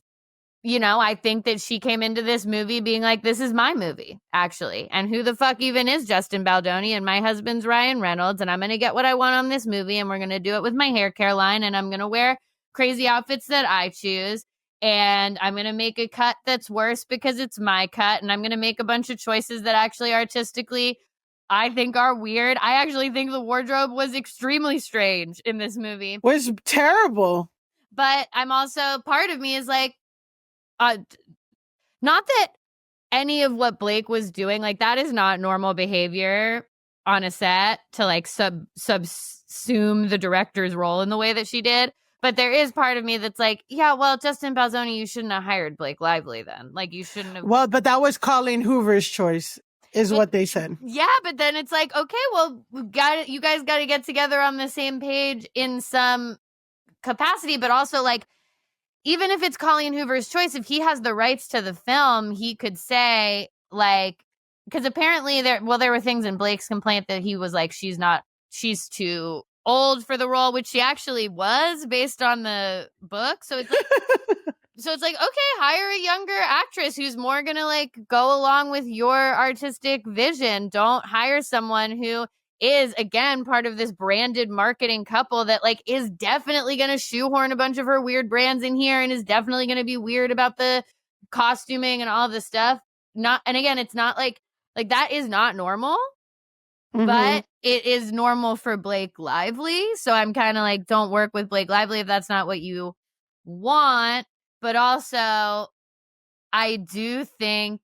you know, I think that she came into this movie being like, this is my movie, actually. And who the fuck even is Justin Baldoni? And my husband's Ryan Reynolds. And I'm going to get what I want on this movie. And we're going to do it with my hair care line. And I'm going to wear crazy outfits that I choose. And I'm going to make a cut that's worse because it's my cut. And I'm going to make a bunch of choices that actually artistically I think are weird. I actually think the wardrobe was extremely strange in this movie. It was terrible. But I'm also, part of me is like, not that any of what Blake was doing, like that is not normal behavior on a set to like subsume the director's role in the way that she did. But there is part of me that's like, yeah, well, Justin Baldoni, you shouldn't have hired Blake Lively then. Like you shouldn't have. Well, but that was Colleen Hoover's choice. Is what they said. Yeah, but then it's like, okay, well, you guys got to get together on the same page in some capacity, but also like, even if it's Colleen Hoover's choice, if he has the rights to the film, he could say like, because apparently there were things in Blake's complaint that he was like, she's too old for the role, which she actually was based on the book. So it's like, okay, hire a younger actress who's more going to like go along with your artistic vision. Don't hire someone who is, again, part of this branded marketing couple that like is definitely going to shoehorn a bunch of her weird brands in here and is definitely going to be weird about the costuming and all this stuff. And again, it's not like that is not normal, but it is normal for Blake Lively. So I'm kind of like, don't work with Blake Lively if that's not what you want. But also, I do think,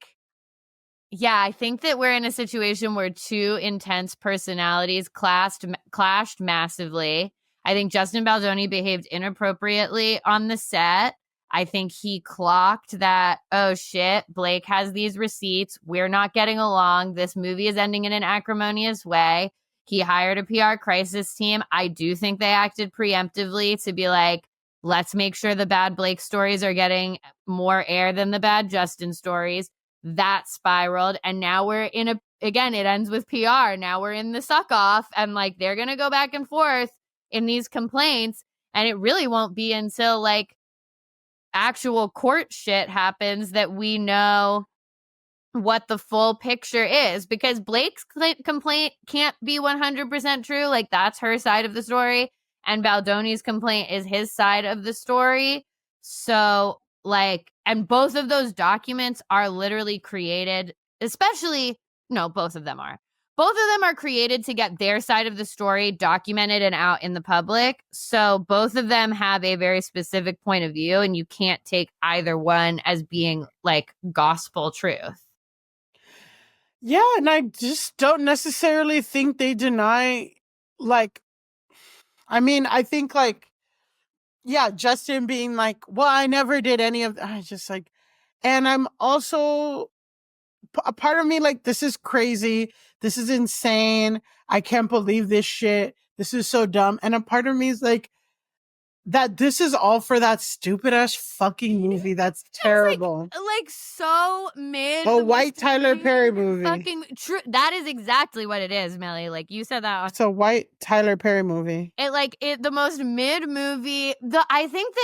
I think that we're in a situation where two intense personalities clashed massively. I think Justin Baldoni behaved inappropriately on the set. I think he clocked that, oh shit, Blake has these receipts. We're not getting along. This movie is ending in an acrimonious way. He hired a PR crisis team. I do think they acted preemptively to be like, let's make sure the bad Blake stories are getting more air than the bad Justin stories. That spiraled. And now we're again, it ends with PR. Now we're in the suck off and like, they're going to go back and forth in these complaints. And it really won't be until like actual court shit happens that we know what the full picture is, because Blake's complaint can't be 100% true. Like that's her side of the story. And Baldoni's complaint is his side of the story. So, like, and both of those documents are literally created, both of them are. Both of them are created to get their side of the story documented and out in the public. So both of them have a very specific point of view, and you can't take either one as being, like, gospel truth. Yeah, and I just don't necessarily think they deny, like, I mean, I think like, yeah, Justin being like, well, I never did any of that. I just like, and I'm also a part of me like, this is crazy. This is insane. I can't believe this shit. This is so dumb. And a part of me is like, that this is all for that stupid ass fucking movie. That's terrible. Like so mid. A white Tyler Perry movie. Fucking true. That is exactly what it is, Melly. Like you said that. It's a white Tyler Perry movie. The most mid movie. I think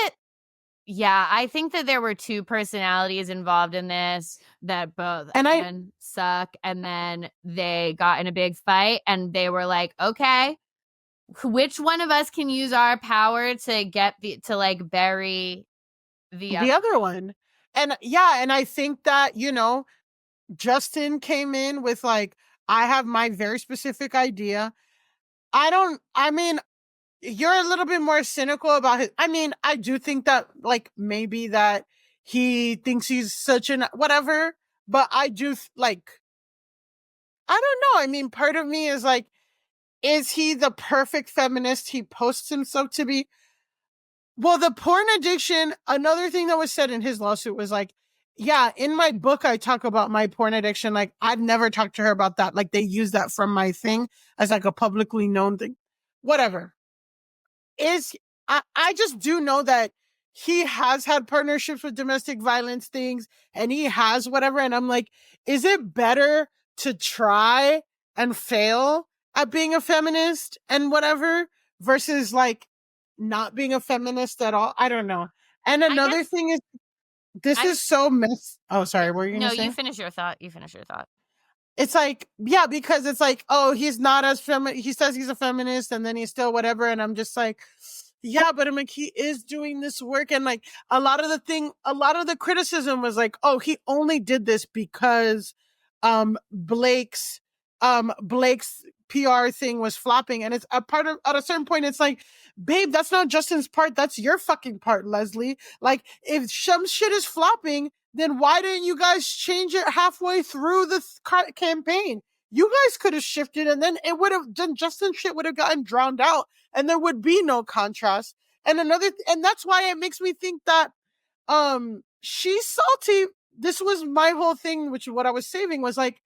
that there were two personalities involved in this that both suck, and then they got in a big fight, and they were like, okay, which one of us can use our power to bury the other one? And yeah, and I think that, Justin came in with like, I have my very specific idea. you're a little bit more cynical about his. I mean, I do think that like maybe that he thinks he's such an whatever, but I do like, I don't know. I mean, part of me is like, is he the perfect feminist he posts himself to be? Well, the porn addiction, another thing that was said in his lawsuit was like, yeah, in my book, I talk about my porn addiction. Like, I'd never talked to her about that. Like, they use that from my thing as like a publicly known thing. Whatever. I just do know that he has had partnerships with domestic violence things and he has whatever. And I'm like, is it better to try and fail at being a feminist and whatever versus like not being a feminist at all? I don't know. And another thing is, this is so Oh, sorry. What were you going to say? No, you finish your thought. It's like, yeah, because it's like, oh, he's not as he says he's a feminist and then he's still whatever. And I'm just like, yeah, but I'm like, he is doing this work. And like a lot of the criticism was like, oh, he only did this because, Blake's PR thing was flopping. And it's at a certain point, it's like, babe, that's not Justin's part. That's your fucking part, Leslie. Like if some shit is flopping, then why didn't you guys change it halfway through the campaign? You guys could have shifted and then then Justin shit would have gotten drowned out and there would be no contrast. And and that's why it makes me think that, she's salty. This was my whole thing, which what I was saving was like,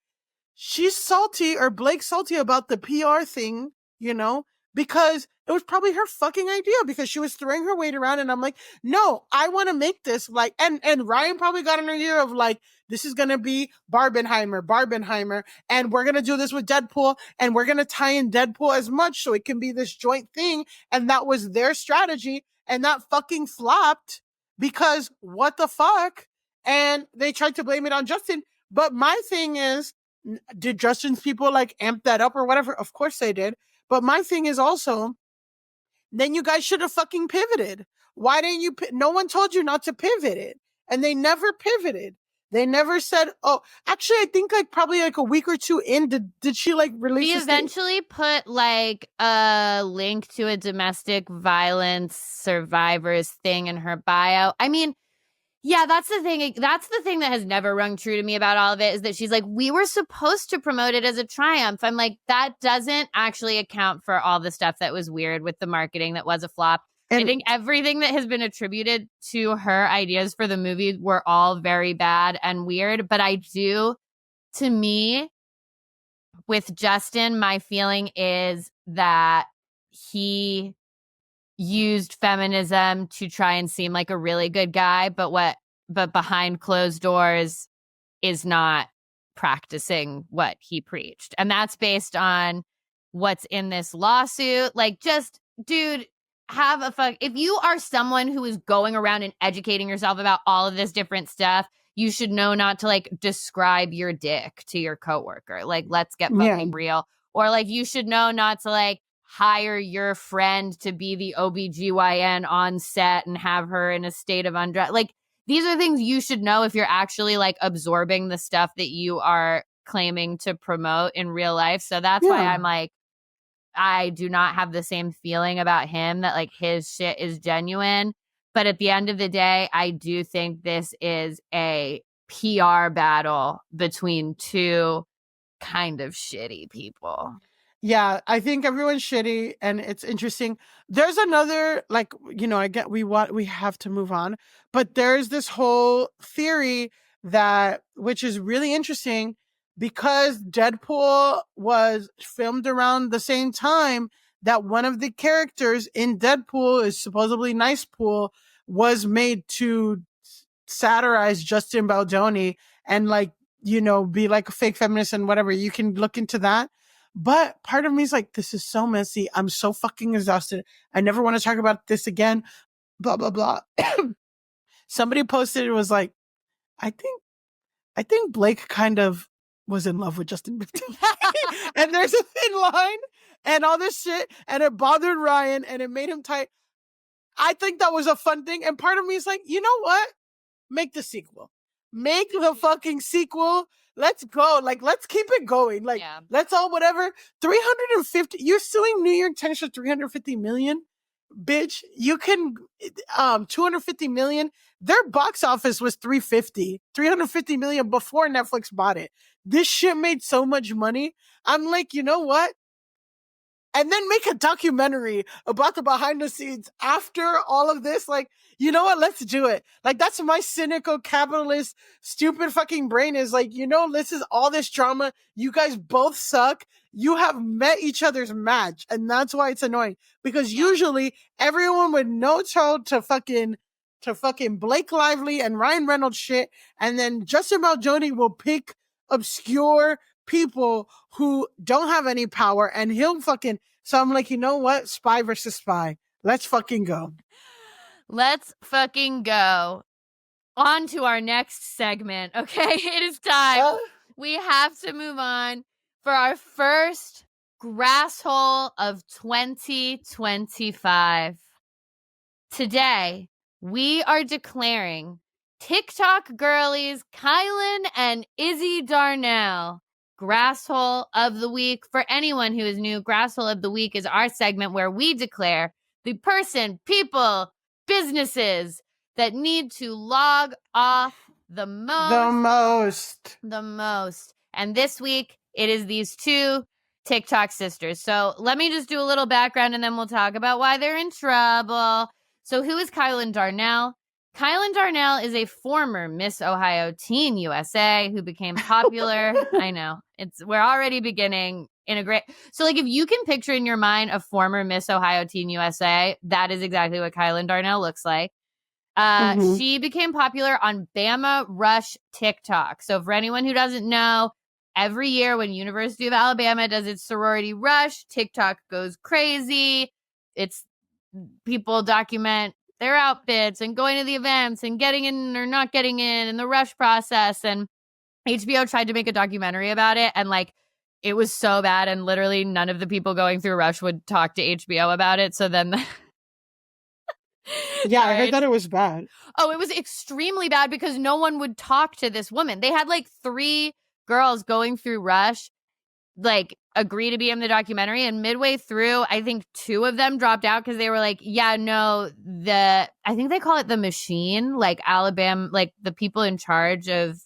she's salty or Blake's salty about the PR thing, you know, because it was probably her fucking idea because she was throwing her weight around. And I'm like, no, I want to make this like, and Ryan probably got an idea of like, this is going to be Barbenheimer, and we're going to do this with Deadpool and we're going to tie in Deadpool as much so it can be this joint thing. And that was their strategy. And that fucking flopped because what the fuck? And they tried to blame it on Justin. But my thing is, did Justin's people like amp that up or whatever? Of course they did. But my thing is also, then you guys should have fucking pivoted. Why didn't you? No one told you not to pivot it. And they never pivoted. They never said, oh, actually, I think like probably like a week or two in, did she like release? She eventually put like a link to a domestic violence survivors thing in her bio. I mean, yeah, that's the thing. That's the thing that has never rung true to me about all of it is that she's like, we were supposed to promote it as a triumph. I'm like, that doesn't actually account for all the stuff that was weird with the marketing that was a flop. I think everything that has been attributed to her ideas for the movie were all very bad and weird. But to me, with Justin, my feeling is that he used feminism to try and seem like a really good guy, but behind closed doors is not practicing what he preached. And that's based on what's in this lawsuit. Like, just, dude, if you are someone who is going around and educating yourself about all of this different stuff, you should know not to like describe your dick to your coworker. Like, let's get fucking real. Or like, you should know not to like hire your friend to be the OBGYN on set and have her in a state of undress. Like, these are things you should know if you're actually like absorbing the stuff that you are claiming to promote in real life. So that's why I'm like, I do not have the same feeling about him that like his shit is genuine. But at the end of the day, I do think this is a PR battle between two kind of shitty people. Yeah, I think everyone's shitty and it's interesting. There's another, like, you know, we have to move on, but there's this whole theory which is really interesting because Deadpool was filmed around the same time that one of the characters in Deadpool is supposedly Nice Pool was made to satirize Justin Baldoni and like, you know, be like a fake feminist and whatever. You can look into that. But part of me is like, this is so messy. I'm so fucking exhausted. I never want to talk about this again. Blah, blah, blah. Somebody posted, it was like, I think Blake kind of was in love with Justin Bieber. And there's a thin line and all this shit. And it bothered Ryan and it made him tight. I think that was a fun thing. And part of me is like, you know what? Make the sequel. Make the fucking sequel. let's go. Like, let's keep it going. Like, Yeah. let's all whatever. 350. You're suing New York Times for 350 million, bitch. You can 250 million. Their box office was 350 million before Netflix bought it. This shit made so much money. I'm like, you know what? And then make a documentary about the behind the scenes after all of this. Like, you know what? Let's do it. Like, that's my cynical, capitalist, stupid fucking brain is like, you know, this is all this drama. You guys both suck. You have met each other's match. And that's why it's annoying. Because usually everyone would know to fucking Blake Lively and Ryan Reynolds shit. And then Justin Baldoni will pick obscure people who don't have any power and he'll fucking, so I'm like, you know what? Spy versus spy. Let's fucking go. Let's fucking go. On to our next segment. Okay, it is time. We have to move on for our first grasshole of 2025. Today, we are declaring TikTok girlies Kylan and Izzy Darnell grasshole of the week. For anyone who is new, grasshole of the week is our segment where we declare the person, people, businesses that need to log off the most. And this week, it is these two TikTok sisters. So let me just do a little background and then we'll talk about why they're in trouble. So who is Kylan Darnell? Kylan Darnell is a former Miss Ohio Teen USA who became popular. I know. We're already beginning in a great. So like if you can picture in your mind a former Miss Ohio Teen USA, that is exactly what Kylan Darnell looks like. She became popular on Bama Rush TikTok. So for anyone who doesn't know, every year when University of Alabama does its sorority rush, TikTok goes crazy. It's people document their outfits and going to the events and getting in or not getting in and the rush process. And HBO tried to make a documentary about it. And like, it was so bad. And literally none of the people going through rush would talk to HBO about it. So then yeah, I heard that it was bad. Oh, it was extremely bad because no one would talk to this woman. They had like 3 girls going through rush, like agree to be in the documentary. And midway through, I think 2 of them dropped out because they were like, yeah, no, I think they call it the machine, like Alabama, like the people in charge of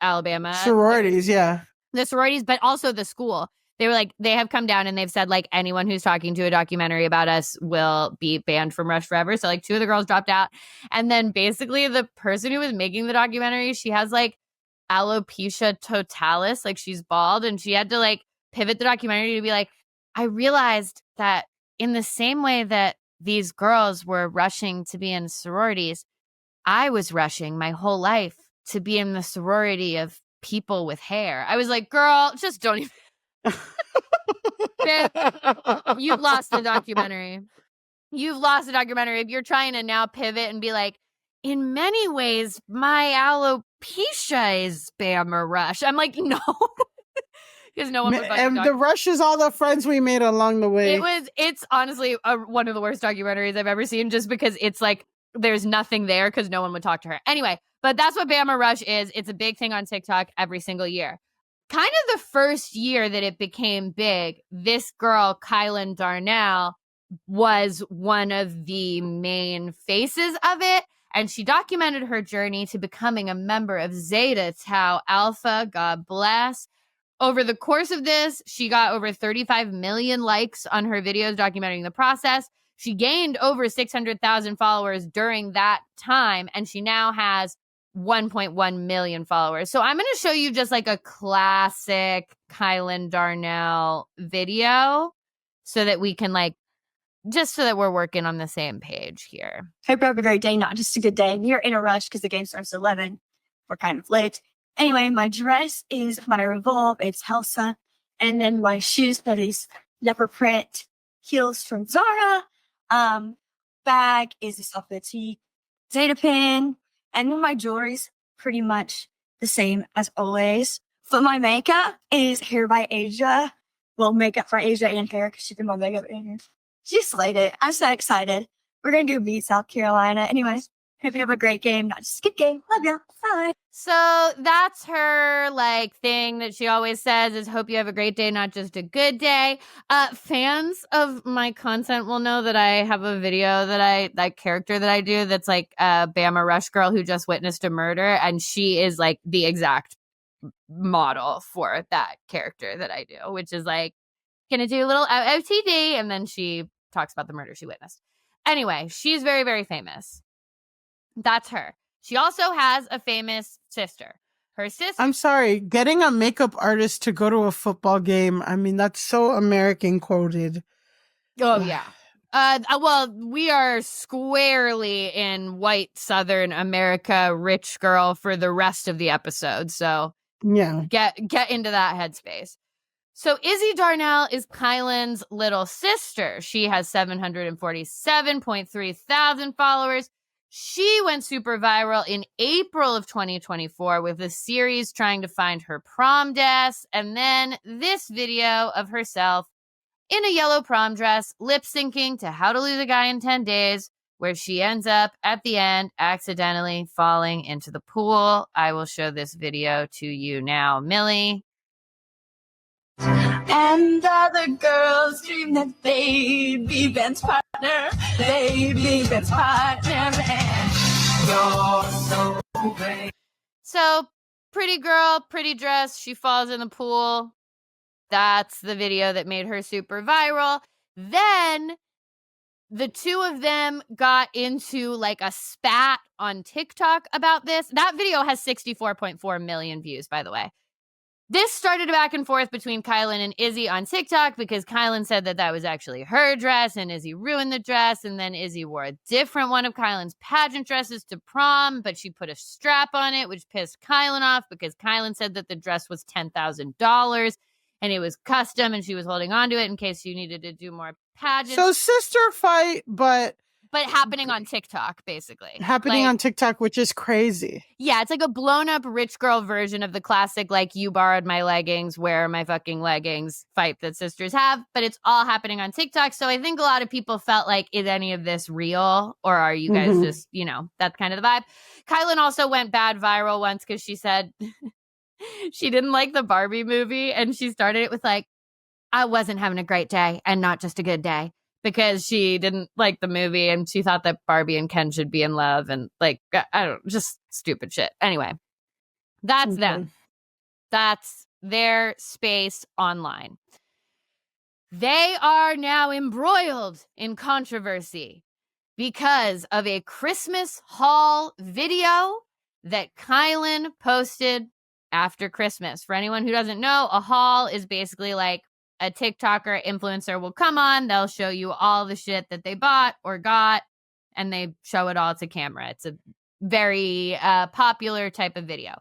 Alabama. Sororities, yeah. The sororities, but also the school. They were like, they have come down and they've said like anyone who's talking to a documentary about us will be banned from Rush forever. So like 2 of the girls dropped out. And then basically the person who was making the documentary, she has like alopecia totalis, like she's bald, and she had to like pivot the documentary to be like, I realized that in the same way that these girls were rushing to be in sororities, I was rushing my whole life to be in the sorority of people with hair. I was like, girl, just don't even. You've lost the documentary. You've lost the documentary. If you're trying to now pivot and be like, in many ways, my alopecia is Bama Rush. I'm like, no. Because no one would and the Rush is all the friends we made along the way. It's honestly one of the worst documentaries I've ever seen, just because it's like there's nothing there because no one would talk to her. Anyway, but that's what Bama Rush is. It's a big thing on TikTok every single year. Kind of the first year that it became big, this girl, Kylan Darnell, was one of the main faces of it. And she documented her journey to becoming a member of Zeta Tau Alpha, God bless. Over the course of this, she got over 35 million likes on her videos documenting the process. She gained over 600,000 followers during that time, and she now has 1.1 million followers. So I'm going to show you just like a classic Kylan Darnell video so that we can like, just so that we're working on the same page here. Hope you have a great day, not just a good day. You're in a rush because the game starts at 11. We're kind of late. Anyway, my dress is my Revolve. It's Helsa. And then my shoes are these leopard print heels from Zara. Bag is this Boutique Zeta pin. And then my jewelry's pretty much the same as always. But my makeup is Hair by Asia. Well, makeup by Asia and hair because she did my makeup and hair. She slayed it. I'm so excited. We're going to go meet South Carolina. Anyways, Hope you have a great game, not just a good game. Love ya. Bye. So that's her like thing that she always says is hope you have a great day, not just a good day. Fans of my content will know that I have a video that character that I do that's like a Bama Rush girl who just witnessed a murder, and she is like the exact model for that character that I do, which is like, gonna do a little OTD, and then she talks about the murder she witnessed. Anyway, she's very, very famous. That's her. She also has a famous sister. Her sister. I'm sorry, getting a makeup artist to go to a football game. I mean, that's so American quoted. Oh, yeah. Well, we are squarely in white Southern America, rich girl for the rest of the episode. So yeah, get into that headspace. So Izzy Darnell is Kylan's little sister. She has 747.3 thousand followers. She went super viral in April of 2024 with a series trying to find her prom dress, and then this video of herself in a yellow prom dress, lip syncing to How to Lose a Guy in 10 Days, where she ends up at the end accidentally falling into the pool. I will show this video to you now, Millie. And other girls dream that they be Ben's partner. They be Ben's partner. And you're so great. So, pretty girl, pretty dress. She falls in the pool. That's the video that made her super viral. Then the two of them got into like a spat on TikTok about this. That video has 64.4 million views, by the way. This started a back and forth between Kylan and Izzy on TikTok because Kylan said that was actually her dress and Izzy ruined the dress. And then Izzy wore a different one of Kylan's pageant dresses to prom, but she put a strap on it, which pissed Kylan off because Kylan said that the dress was $10,000 and it was custom and she was holding on to it in case she needed to do more pageants. So sister fight, but happening on TikTok, basically. Happening on TikTok, which is crazy. Yeah, it's like a blown up rich girl version of the classic, like, you borrowed my leggings, wear my fucking leggings fight that sisters have. But it's all happening on TikTok. So I think a lot of people felt like, is any of this real? Or are you guys just, that's kind of the vibe. Kylan also went bad viral once because she said she didn't like the Barbie movie. And she started it with like, I wasn't having a great day and not just a good day. Because she didn't like the movie and she thought that Barbie and Ken should be in love and like, I don't know, just stupid shit. Anyway, that's them. That's their space online. They are now embroiled in controversy because of a Christmas haul video that Kylan posted after Christmas. For anyone who doesn't know, a haul is basically like a TikToker influencer will come on, they'll show you all the shit that they bought or got, and they show it all to camera. It's a very popular type of video.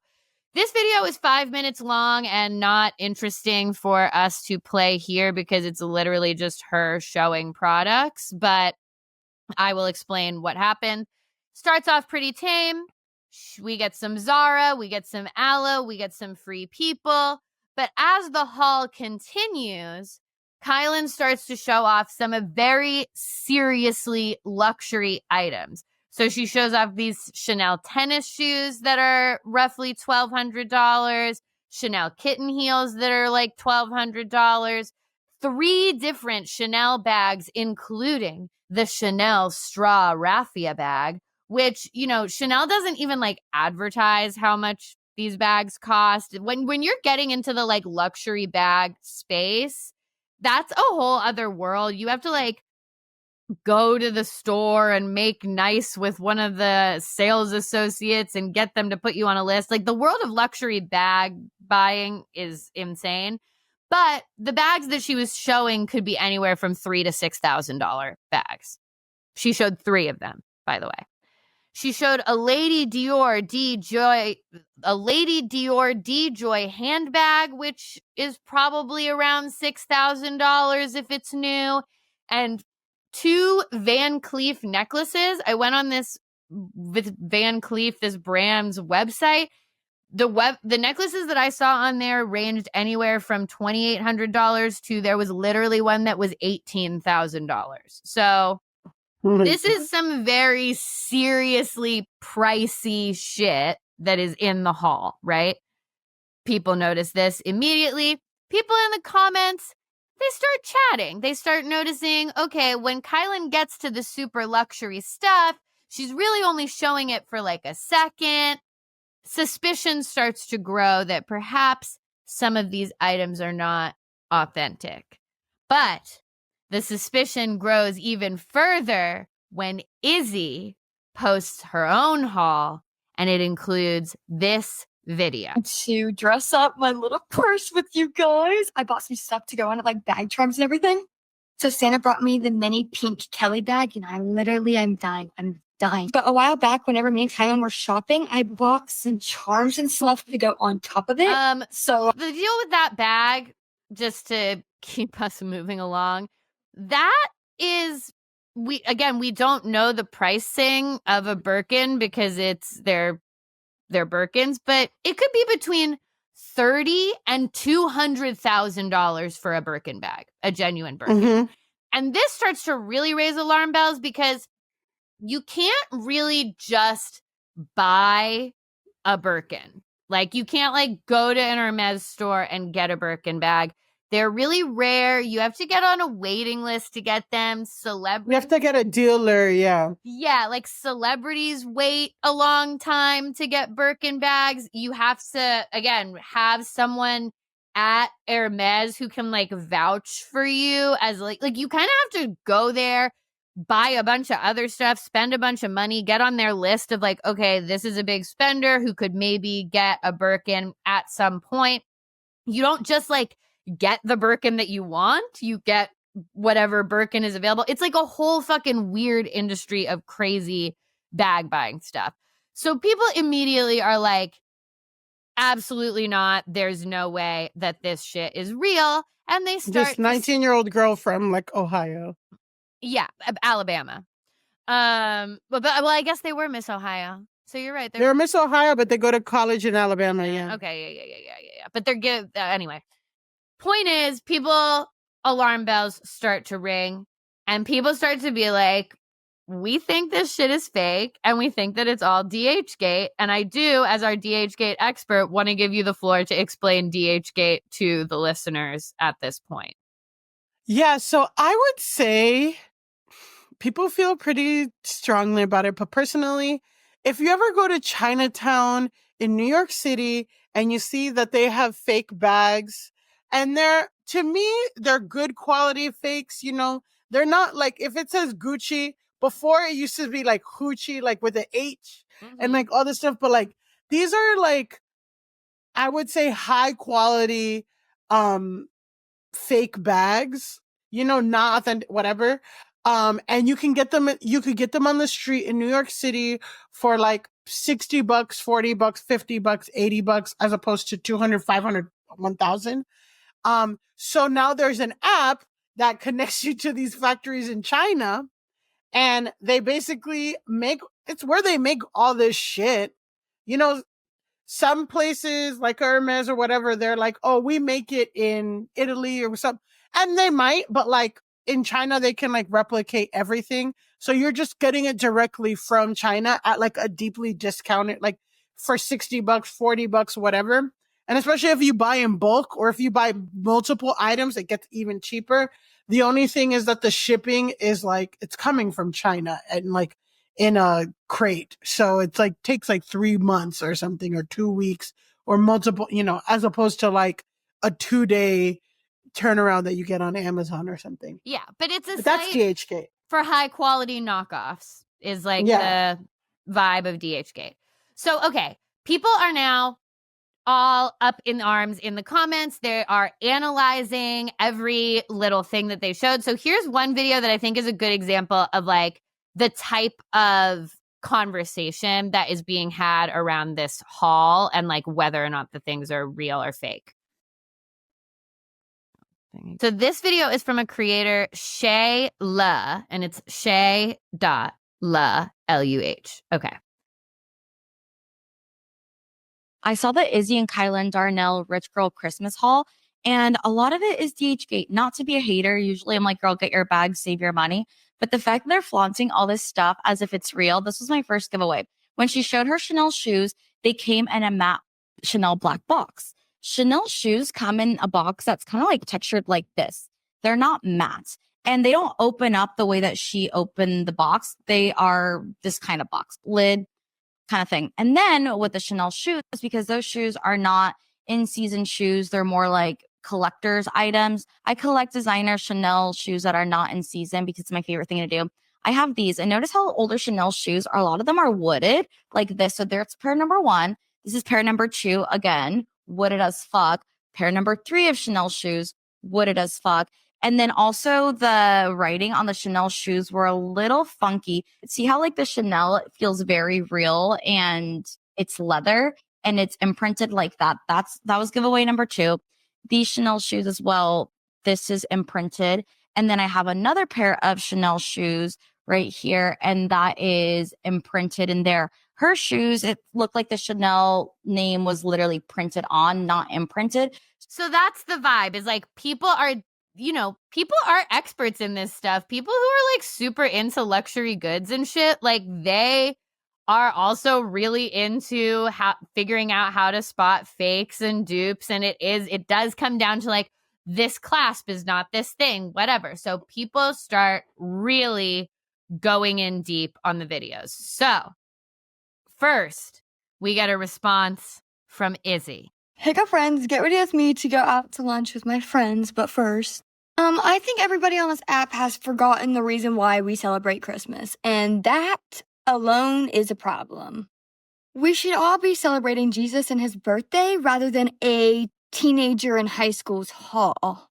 This video is 5 minutes long and not interesting for us to play here because it's literally just her showing products, but I will explain what happened. Starts off pretty tame. We get some Zara, we get some Aloe, we get some free people. But as the haul continues, Kylan starts to show off some very seriously luxury items. So she shows off these Chanel tennis shoes that are roughly $1,200, Chanel kitten heels that are like $1,200, 3 different Chanel bags, including the Chanel straw raffia bag, which, Chanel doesn't even like advertise how much these bags cost. When you're getting into the like luxury bag space, that's a whole other world. You have to like go to the store and make nice with one of the sales associates and get them to put you on a list. Like the world of luxury bag buying is insane. But the bags that she was showing could be anywhere from $3,000 to $6,000 bags. She showed 3 of them, by the way. She showed a Lady Dior D-Joy handbag, which is probably around $6,000 if it's new, and 2 Van Cleef necklaces. I went on this with Van Cleef, this brand's website. The necklaces that I saw on there ranged anywhere from $2,800 to there was literally one that was $18,000. So This is some very seriously pricey shit that is in the haul, right? People notice this immediately. People in the comments, they start chatting. They start noticing, okay, when Kylan gets to the super luxury stuff, she's really only showing it for like a second. Suspicion starts to grow that perhaps some of these items are not authentic. But the suspicion grows even further when Izzy posts her own haul, and it includes this video. To dress up my little purse with you guys, I bought some stuff to go on it, like bag charms and everything. So Santa brought me the mini pink Kelly bag, and I'm dying. I'm dying. But a while back, whenever me and Kylan were shopping, I bought some charms and stuff to go on top of it. So the deal with that bag, just to keep us moving along, that is, we don't know the pricing of a Birkin because it's their Birkins, but it could be between $30,000 and $200,000 for a Birkin bag, a genuine Birkin. Mm-hmm. And this starts to really raise alarm bells because you can't really just buy a Birkin. Like, you can't like go to an Hermes store and get a Birkin bag. They're really rare. You have to get on a waiting list to get them. You have to get a dealer, yeah. Yeah, like celebrities wait a long time to get Birkin bags. You have to, again, have someone at Hermes who can like vouch for you as like you kind of have to go there, buy a bunch of other stuff, spend a bunch of money, get on their list of like, okay, this is a big spender who could maybe get a Birkin at some point. You don't just like get the Birkin that you want. You get whatever Birkin is available. It's like a whole fucking weird industry of crazy bag buying stuff. So people immediately are like, absolutely not. There's no way that this shit is real. And they start This 19-year-old girl from like Ohio. Yeah, Alabama. But I guess they were Miss Ohio. So you're right. They're Miss Ohio, but they go to college in Alabama, yeah. Okay, yeah. But they're anyway. Point is, alarm bells start to ring, and people start to be like, we think this shit is fake, and we think that it's all DHGate. And I do, as our DHGate expert, want to give you the floor to explain DHGate to the listeners at this point. Yeah, so I would say people feel pretty strongly about it. But personally, if you ever go to Chinatown in New York City and you see that they have fake bags, and to me, they're good quality fakes, you know, they're not like, if it says Gucci, before it used to be like Hoochie, like with an H and like all this stuff. But like, these are like, I would say high quality, fake bags, you know, not authentic, whatever. And you could get them on the street in New York City for like $60, $40, $50, $80, as opposed to $200, $500, $1,000. So now there's an app that connects you to these factories in China, and they basically it's where they make all this shit. You know, some places like Hermes or whatever, they're like, oh, we make it in Italy or something. And they might, but like in China, they can like replicate everything. So you're just getting it directly from China at like a deeply discounted, like for $60, $40, whatever. And especially if you buy in bulk or if you buy multiple items, it gets even cheaper. The only thing is that the shipping is like, it's coming from China and like in a crate. So it's like, takes like 3 months or something, or 2 weeks, or multiple, you know, as opposed to like a 2-day turnaround that you get on Amazon or something. Yeah, but that's DHGate. For high quality knockoffs is like the vibe of DHGate. So, okay, people are now all up in arms in the comments. They are analyzing every little thing that they showed. So here's one video that I think is a good example of like the type of conversation that is being had around this haul and like whether or not the things are real or fake. So this video is from a creator, Shay La, and it's Shay.La, Luh. Okay. I saw the Izzy and Kylan Darnell Rich Girl Christmas haul, and a lot of it is DHGate. Not to be a hater. Usually I'm like, girl, get your bag, save your money. But the fact that they're flaunting all this stuff as if it's real, this was my first giveaway. When she showed her Chanel shoes, they came in a matte Chanel black box. Chanel shoes come in a box that's kind of like textured like this. They're not matte. And they don't open up the way that she opened the box. They are this kind of box, lid kind of thing. And then with the Chanel shoes, because those shoes are not in-season shoes, they're more like collector's items. I collect designer Chanel shoes that are not in season because it's my favorite thing to do. I have these, and notice how older Chanel shoes are. A lot of them are wooded like this. So there's pair number 1. This is pair number 2. Again, wooded as fuck. Pair number 3 of Chanel shoes, wooded as fuck. And then also the writing on the Chanel shoes were a little funky. See how like the Chanel feels very real and it's leather and it's imprinted like that. That was giveaway number 2. These Chanel shoes as well. This is imprinted. And then I have another pair of Chanel shoes right here. And that is imprinted in there. Her shoes, it looked like the Chanel name was literally printed on, not imprinted. So that's the vibe, is like people are experts in this stuff. People who are like super into luxury goods and shit, like they are also really into figuring out how to spot fakes and dupes. And it does come down to like, this clasp is not this thing, whatever. So people start really going in deep on the videos. So first, we get a response from Izzy. Hey, go friends, get ready with me to go out to lunch with my friends, but first, I think everybody on this app has forgotten the reason why we celebrate Christmas, and that alone is a problem. We should all be celebrating Jesus and his birthday rather than a teenager in high school's haul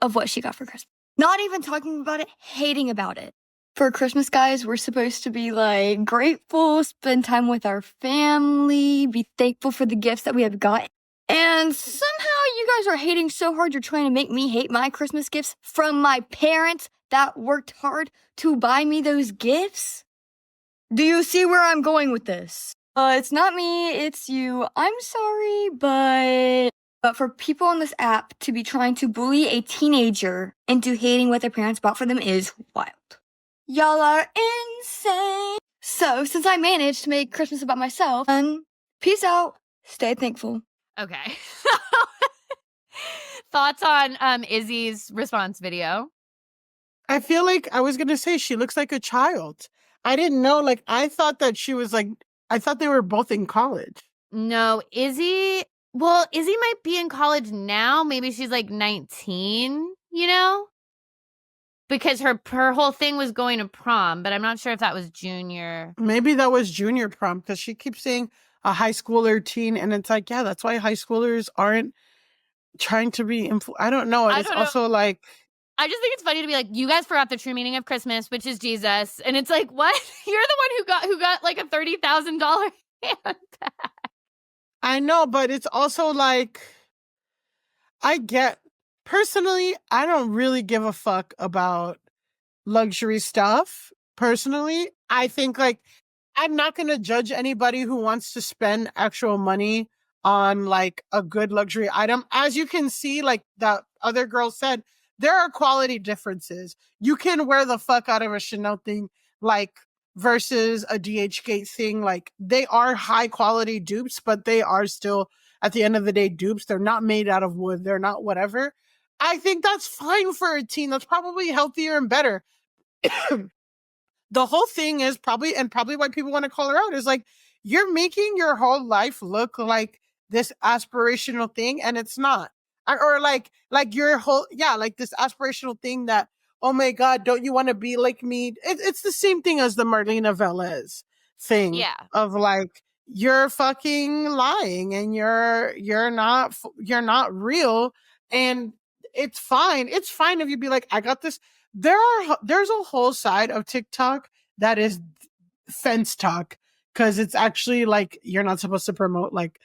of what she got for Christmas. Not even talking about it, hating about it. For Christmas, guys, we're supposed to be like grateful, spend time with our family, be thankful for the gifts that we have got. And somehow you guys are hating so hard you're trying to make me hate my Christmas gifts from my parents that worked hard to buy me those gifts? Do you see where I'm going with this? It's not me, it's you. I'm sorry, but for people on this app to be trying to bully a teenager into hating what their parents bought for them is wild. Y'all are insane. So, since I managed to make Christmas about myself, peace out. Stay thankful. Okay. Thoughts on Izzy's response video? I feel like I was going to say she looks like a child. I didn't know, like, I thought that she was like, I thought they were both in college. No, Izzy might be in college now. Maybe she's like 19, you know? Because her whole thing was going to prom, but I'm not sure if that was junior. Maybe that was junior prom, because she keeps saying a high schooler teen, and it's like, yeah, that's why high schoolers aren't trying to be I don't know. It's also like, I just think it's funny to be like, you guys forgot the true meaning of Christmas, which is Jesus. And it's like, what? You're the one who got like a $30,000 handbag. I know, but it's also like, personally, I don't really give a fuck about luxury stuff. Personally, I think like, I'm not going to judge anybody who wants to spend actual money on like a good luxury item. As you can see, like the other girl said, there are quality differences. You can wear the fuck out of a Chanel thing, like versus a DHGate thing. Like they are high quality dupes, but they are still at the end of the day dupes. They're not made out of wood. They're not whatever. I think that's fine for a teen. That's probably healthier and better. The whole thing is probably why people want to call her out is like, you're making your whole life look like this aspirational thing, and it's not. Or like your whole, like this aspirational thing that, oh my God, don't you want to be like me? It's the same thing as the Marlena Velez thing. Yeah. Of like, you're fucking lying and you're not real. And it's fine. It's fine if you be like, I got this. There's a whole side of TikTok that is fence talk, because it's actually like, you're not supposed to promote like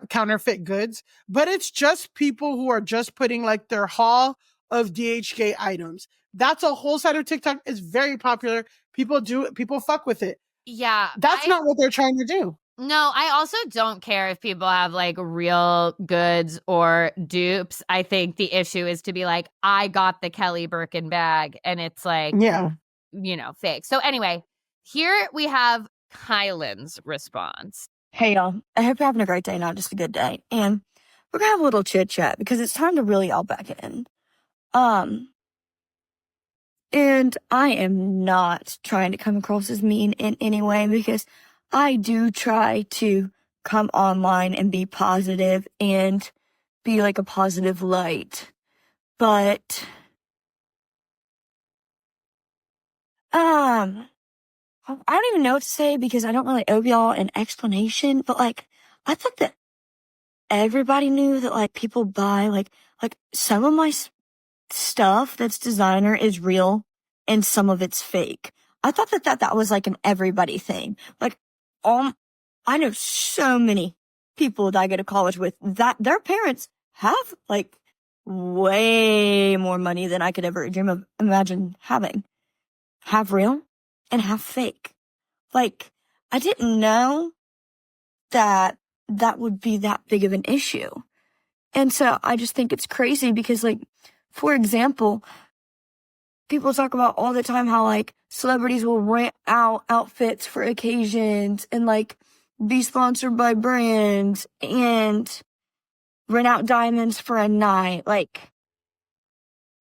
counterfeit goods, but it's just people who are just putting like their haul of DHGate items. That's a whole side of TikTok. It's very popular. People fuck with it. Yeah. That's not what they're trying to do. No, I also don't care if people have like real goods or dupes. I think the issue is to be like, I got the Kelly Birkin bag and it's like, fake. So anyway, here we have Kylan's response. Hey, y'all. I hope you're having a great day, not just a good day. And we're going to have a little chit chat because it's time to really all back in. And I am not trying to come across as mean in any way because I do try to come online and be positive and be like a positive light. But, I don't even know what to say because I don't really owe y'all an explanation, but like, I thought that everybody knew that like people buy like some of my stuff that's designer is real and some of it's fake. I thought that was like an everybody thing. Like, I know so many people that I go to college with that their parents have like way more money than I could ever dream of imagine having. Have real and have fake. Like, I didn't know that would be that big of an issue. And so I just think it's crazy because, like, for example, people talk about all the time how, like, celebrities will rent out outfits for occasions and, like, be sponsored by brands and rent out diamonds for a night. Like,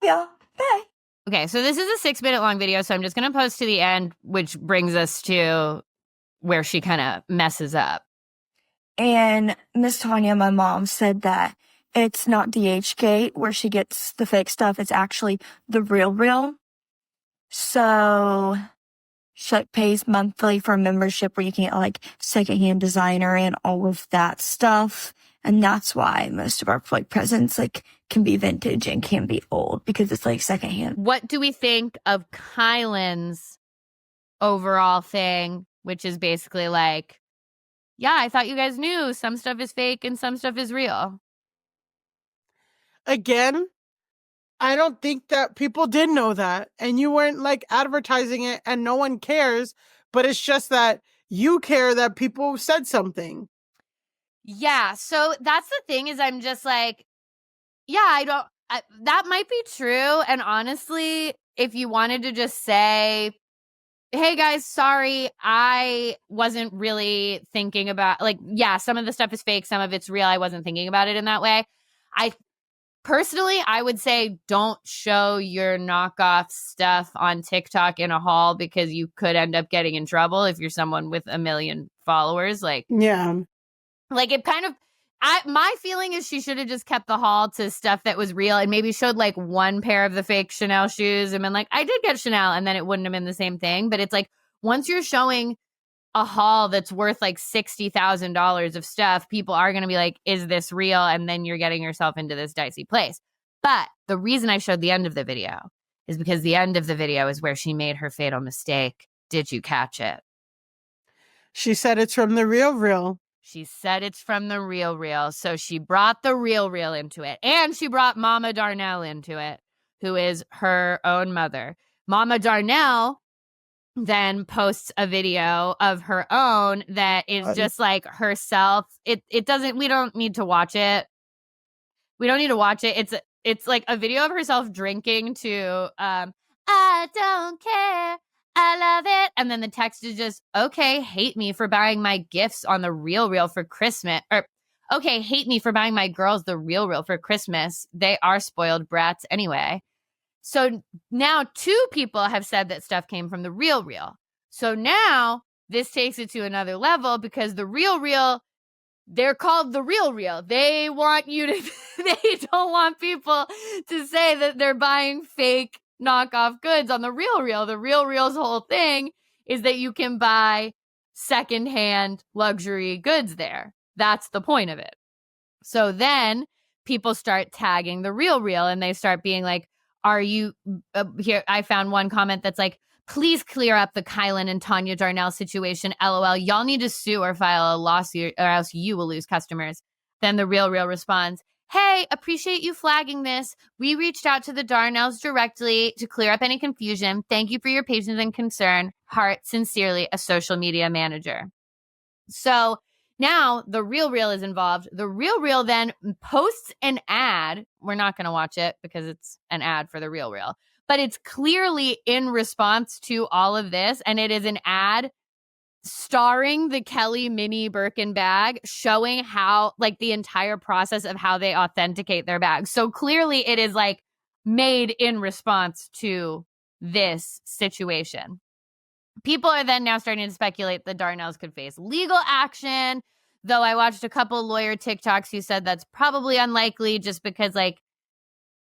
yeah, hey. Okay, so this is a 6-minute long video, so I'm just going to post to the end, which brings us to where she kind of messes up. And Miss Tanya, my mom, said that it's not DHGate where she gets the fake stuff. It's actually the RealReal. So she like pays monthly for a membership where you can get like secondhand designer and all of that stuff. And that's why most of our like presents like can be vintage and can be old because it's like secondhand. What do we think of Kylan's overall thing, which is basically like, yeah, I thought you guys knew some stuff is fake and some stuff is real. Again, I don't think that people did know that. And you weren't like advertising it and no one cares. But it's just that you care that people said something. Yeah. So that's the thing is I'm just like, yeah, that might be true. And honestly, if you wanted to just say, hey guys, sorry, I wasn't really thinking about, like, yeah, some of the stuff is fake, some of it's real. I wasn't thinking about it in that way. Personally, I would say don't show your knockoff stuff on TikTok in a haul because you could end up getting in trouble if you're someone with 1 million followers. Like, yeah, like it kind of, my feeling is she should have just kept the haul to stuff that was real and maybe showed like one pair of the fake Chanel shoes and been like, I did get Chanel, and then it wouldn't have been the same thing. But it's like, once you're showing a haul that's worth like $60,000 of stuff, people are going to be like, is this real? And then you're getting yourself into this dicey place. But the reason I showed the end of the video is because the end of the video is where she made her fatal mistake. Did you catch it? She said it's from the RealReal. She said it's from the RealReal. So she brought the RealReal into it. And she brought Mama Darnell into it, who is her own mother. Mama Darnell then posts a video of her own that is just like herself. It doesn't, we don't need to watch it. We don't need to watch it. It's like a video of herself drinking to I don't care, I love it. And then the text is just, okay, hate me for buying my gifts on the RealReal for Christmas. Or, okay, hate me for buying my girls the RealReal for Christmas. They are spoiled brats anyway. So now 2 people have said that stuff came from the RealReal. So now this takes it to another level because the RealReal, they're called the RealReal. They want you to, they don't want people to say that they're buying fake knockoff goods on the RealReal. The RealReal's whole thing is that you can buy secondhand luxury goods there. That's the point of it. So then people start tagging the RealReal and they start being like, are you here? I found one comment that's like, please clear up the Kylan and Tanya Darnell situation. LOL. Y'all need to sue or file a lawsuit or else you will lose customers. Then the RealReal responds, hey, appreciate you flagging this. We reached out to the Darnells directly to clear up any confusion. Thank you for your patience and concern. Heart, sincerely, a social media manager. So now the RealReal is involved. The RealReal then posts an ad. We're not going to watch it because it's an ad for the RealReal, but it's clearly in response to all of this. And it is an ad starring the Kelly mini Birkin bag, showing how, like, the entire process of how they authenticate their bags. So clearly it is like made in response to this situation. People are then now starting to speculate that Darnell's could face legal action, though I watched a couple lawyer TikToks who said that's probably unlikely just because, like,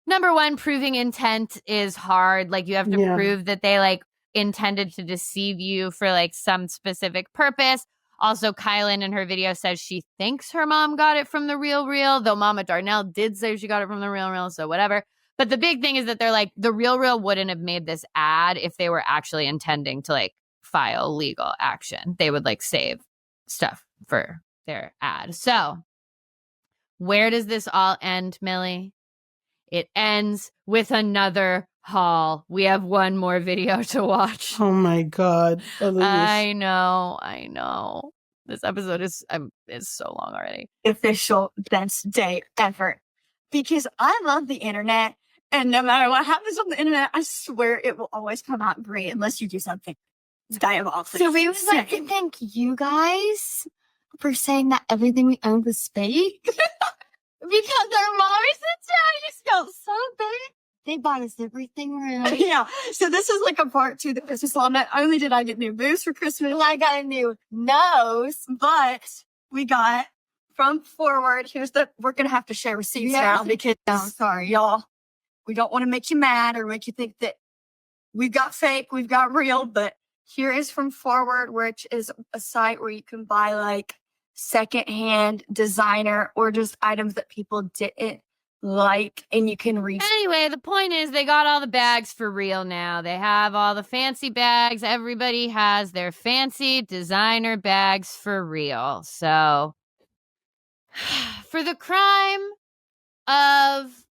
number one, proving intent is hard. Like, you have to prove that they, like, intended to deceive you for, like, some specific purpose. Also, Kylan in her video says she thinks her mom got it from the RealReal, though Mama Darnell did say she got it from the RealReal, so whatever. But the big thing is that they're like, the RealReal wouldn't have made this ad if they were actually intending to, like, file legal action. They would, like, save stuff for their ad. So where does this all end, Millie? It ends with another haul. We have one more video to watch. Oh my God. Elise. I know. This episode is so long already. Official best day ever. Because I love the internet, and no matter what happens on the internet, I swear it will always come out great unless you do something diabolical. So we would like to thank you guys for saying that everything we owned was fake. Because our mommies and daddies felt so bad. They bought us everything real. Yeah. So this is like a part 2 of the Christmas haul. Not only did I get new boobs for Christmas, I got a new nose, but we got from Forward. We're going to have to share receipts now because, sorry, y'all, we don't want to make you mad or make you think that we've got fake, we've got real, but here is from Forward, which is a site where you can buy, like, secondhand designer or just items that people didn't like, and you can read. Anyway, the point is they got all the bags for real now. They have all the fancy bags. Everybody has their fancy designer bags for real. So for the crime of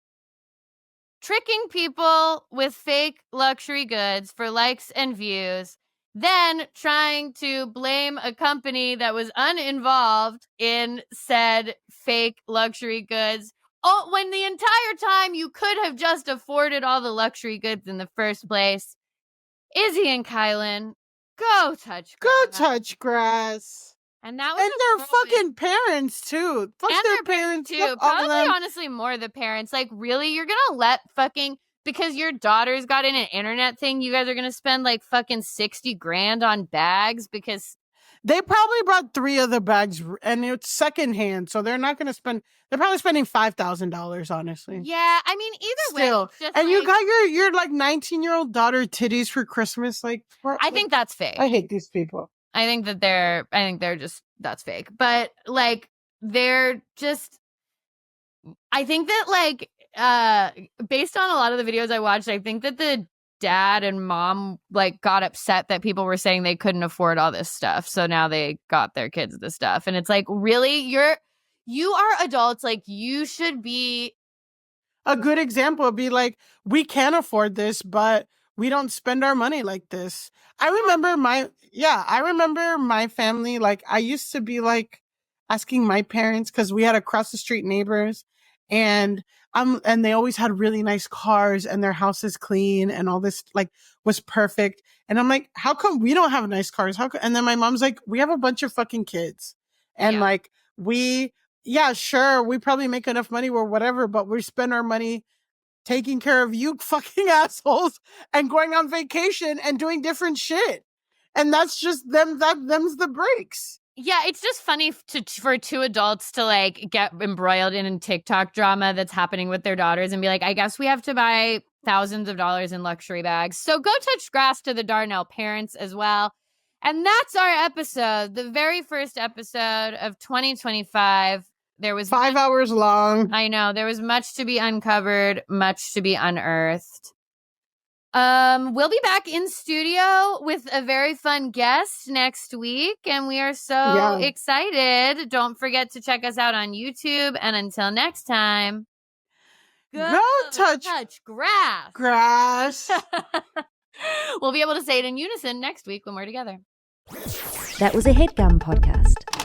tricking people with fake luxury goods for likes and views, then trying to blame a company that was uninvolved in said fake luxury goods, when the entire time you could have just afforded all the luxury goods in the first place. Izzy and Kylan, go touch grass. Go touch grass. And that was their fucking parents too. Fuck and their parents too. Probably, honestly, more the parents. Like, really, you're gonna let fucking, because your daughter's got in an internet thing, you guys are gonna spend like fucking $60,000 on bags because they probably brought 3 of the bags and it's secondhand, so they're not gonna spend. They're probably spending $5,000, honestly. Yeah, I mean, either way. Just and you got your like 19-year-old daughter titties for Christmas. Like, I think that's fake. I hate these people. I think they're just, that's fake. But like, they're just, I think that like, based on a lot of the videos I watched, I think that the dad and mom like got upset that people were saying they couldn't afford all this stuff. So now they got their kids the stuff. And it's like, really? You are adults. Like, you should be. A good example would be like, we can afford this, but we don't spend our money like this. I remember my family, like, I used to be like asking my parents, because we had across the street neighbors, and they always had really nice cars and their house is clean and all this like was perfect. And I'm like, how come we don't have nice cars? And then my mom's like, we have a bunch of fucking kids. And like, sure, we probably make enough money or whatever, but we spend our money taking care of you fucking assholes and going on vacation and doing different shit. And that's just them's the breaks. Yeah, it's just funny for 2 adults to like get embroiled in TikTok drama that's happening with their daughters and be like, I guess we have to buy thousands of dollars in luxury bags. So go touch grass to the Darnell parents as well. And that's our episode, the very first episode of 2025. There was 5 hours long. I know. There was much to be uncovered, much to be unearthed. We'll be back in studio with a very fun guest next week, and we are so excited. Don't forget to check us out on YouTube, and until next time, go touch grass. Grass. We'll be able to say it in unison next week when we're together. That was a HeadGum podcast.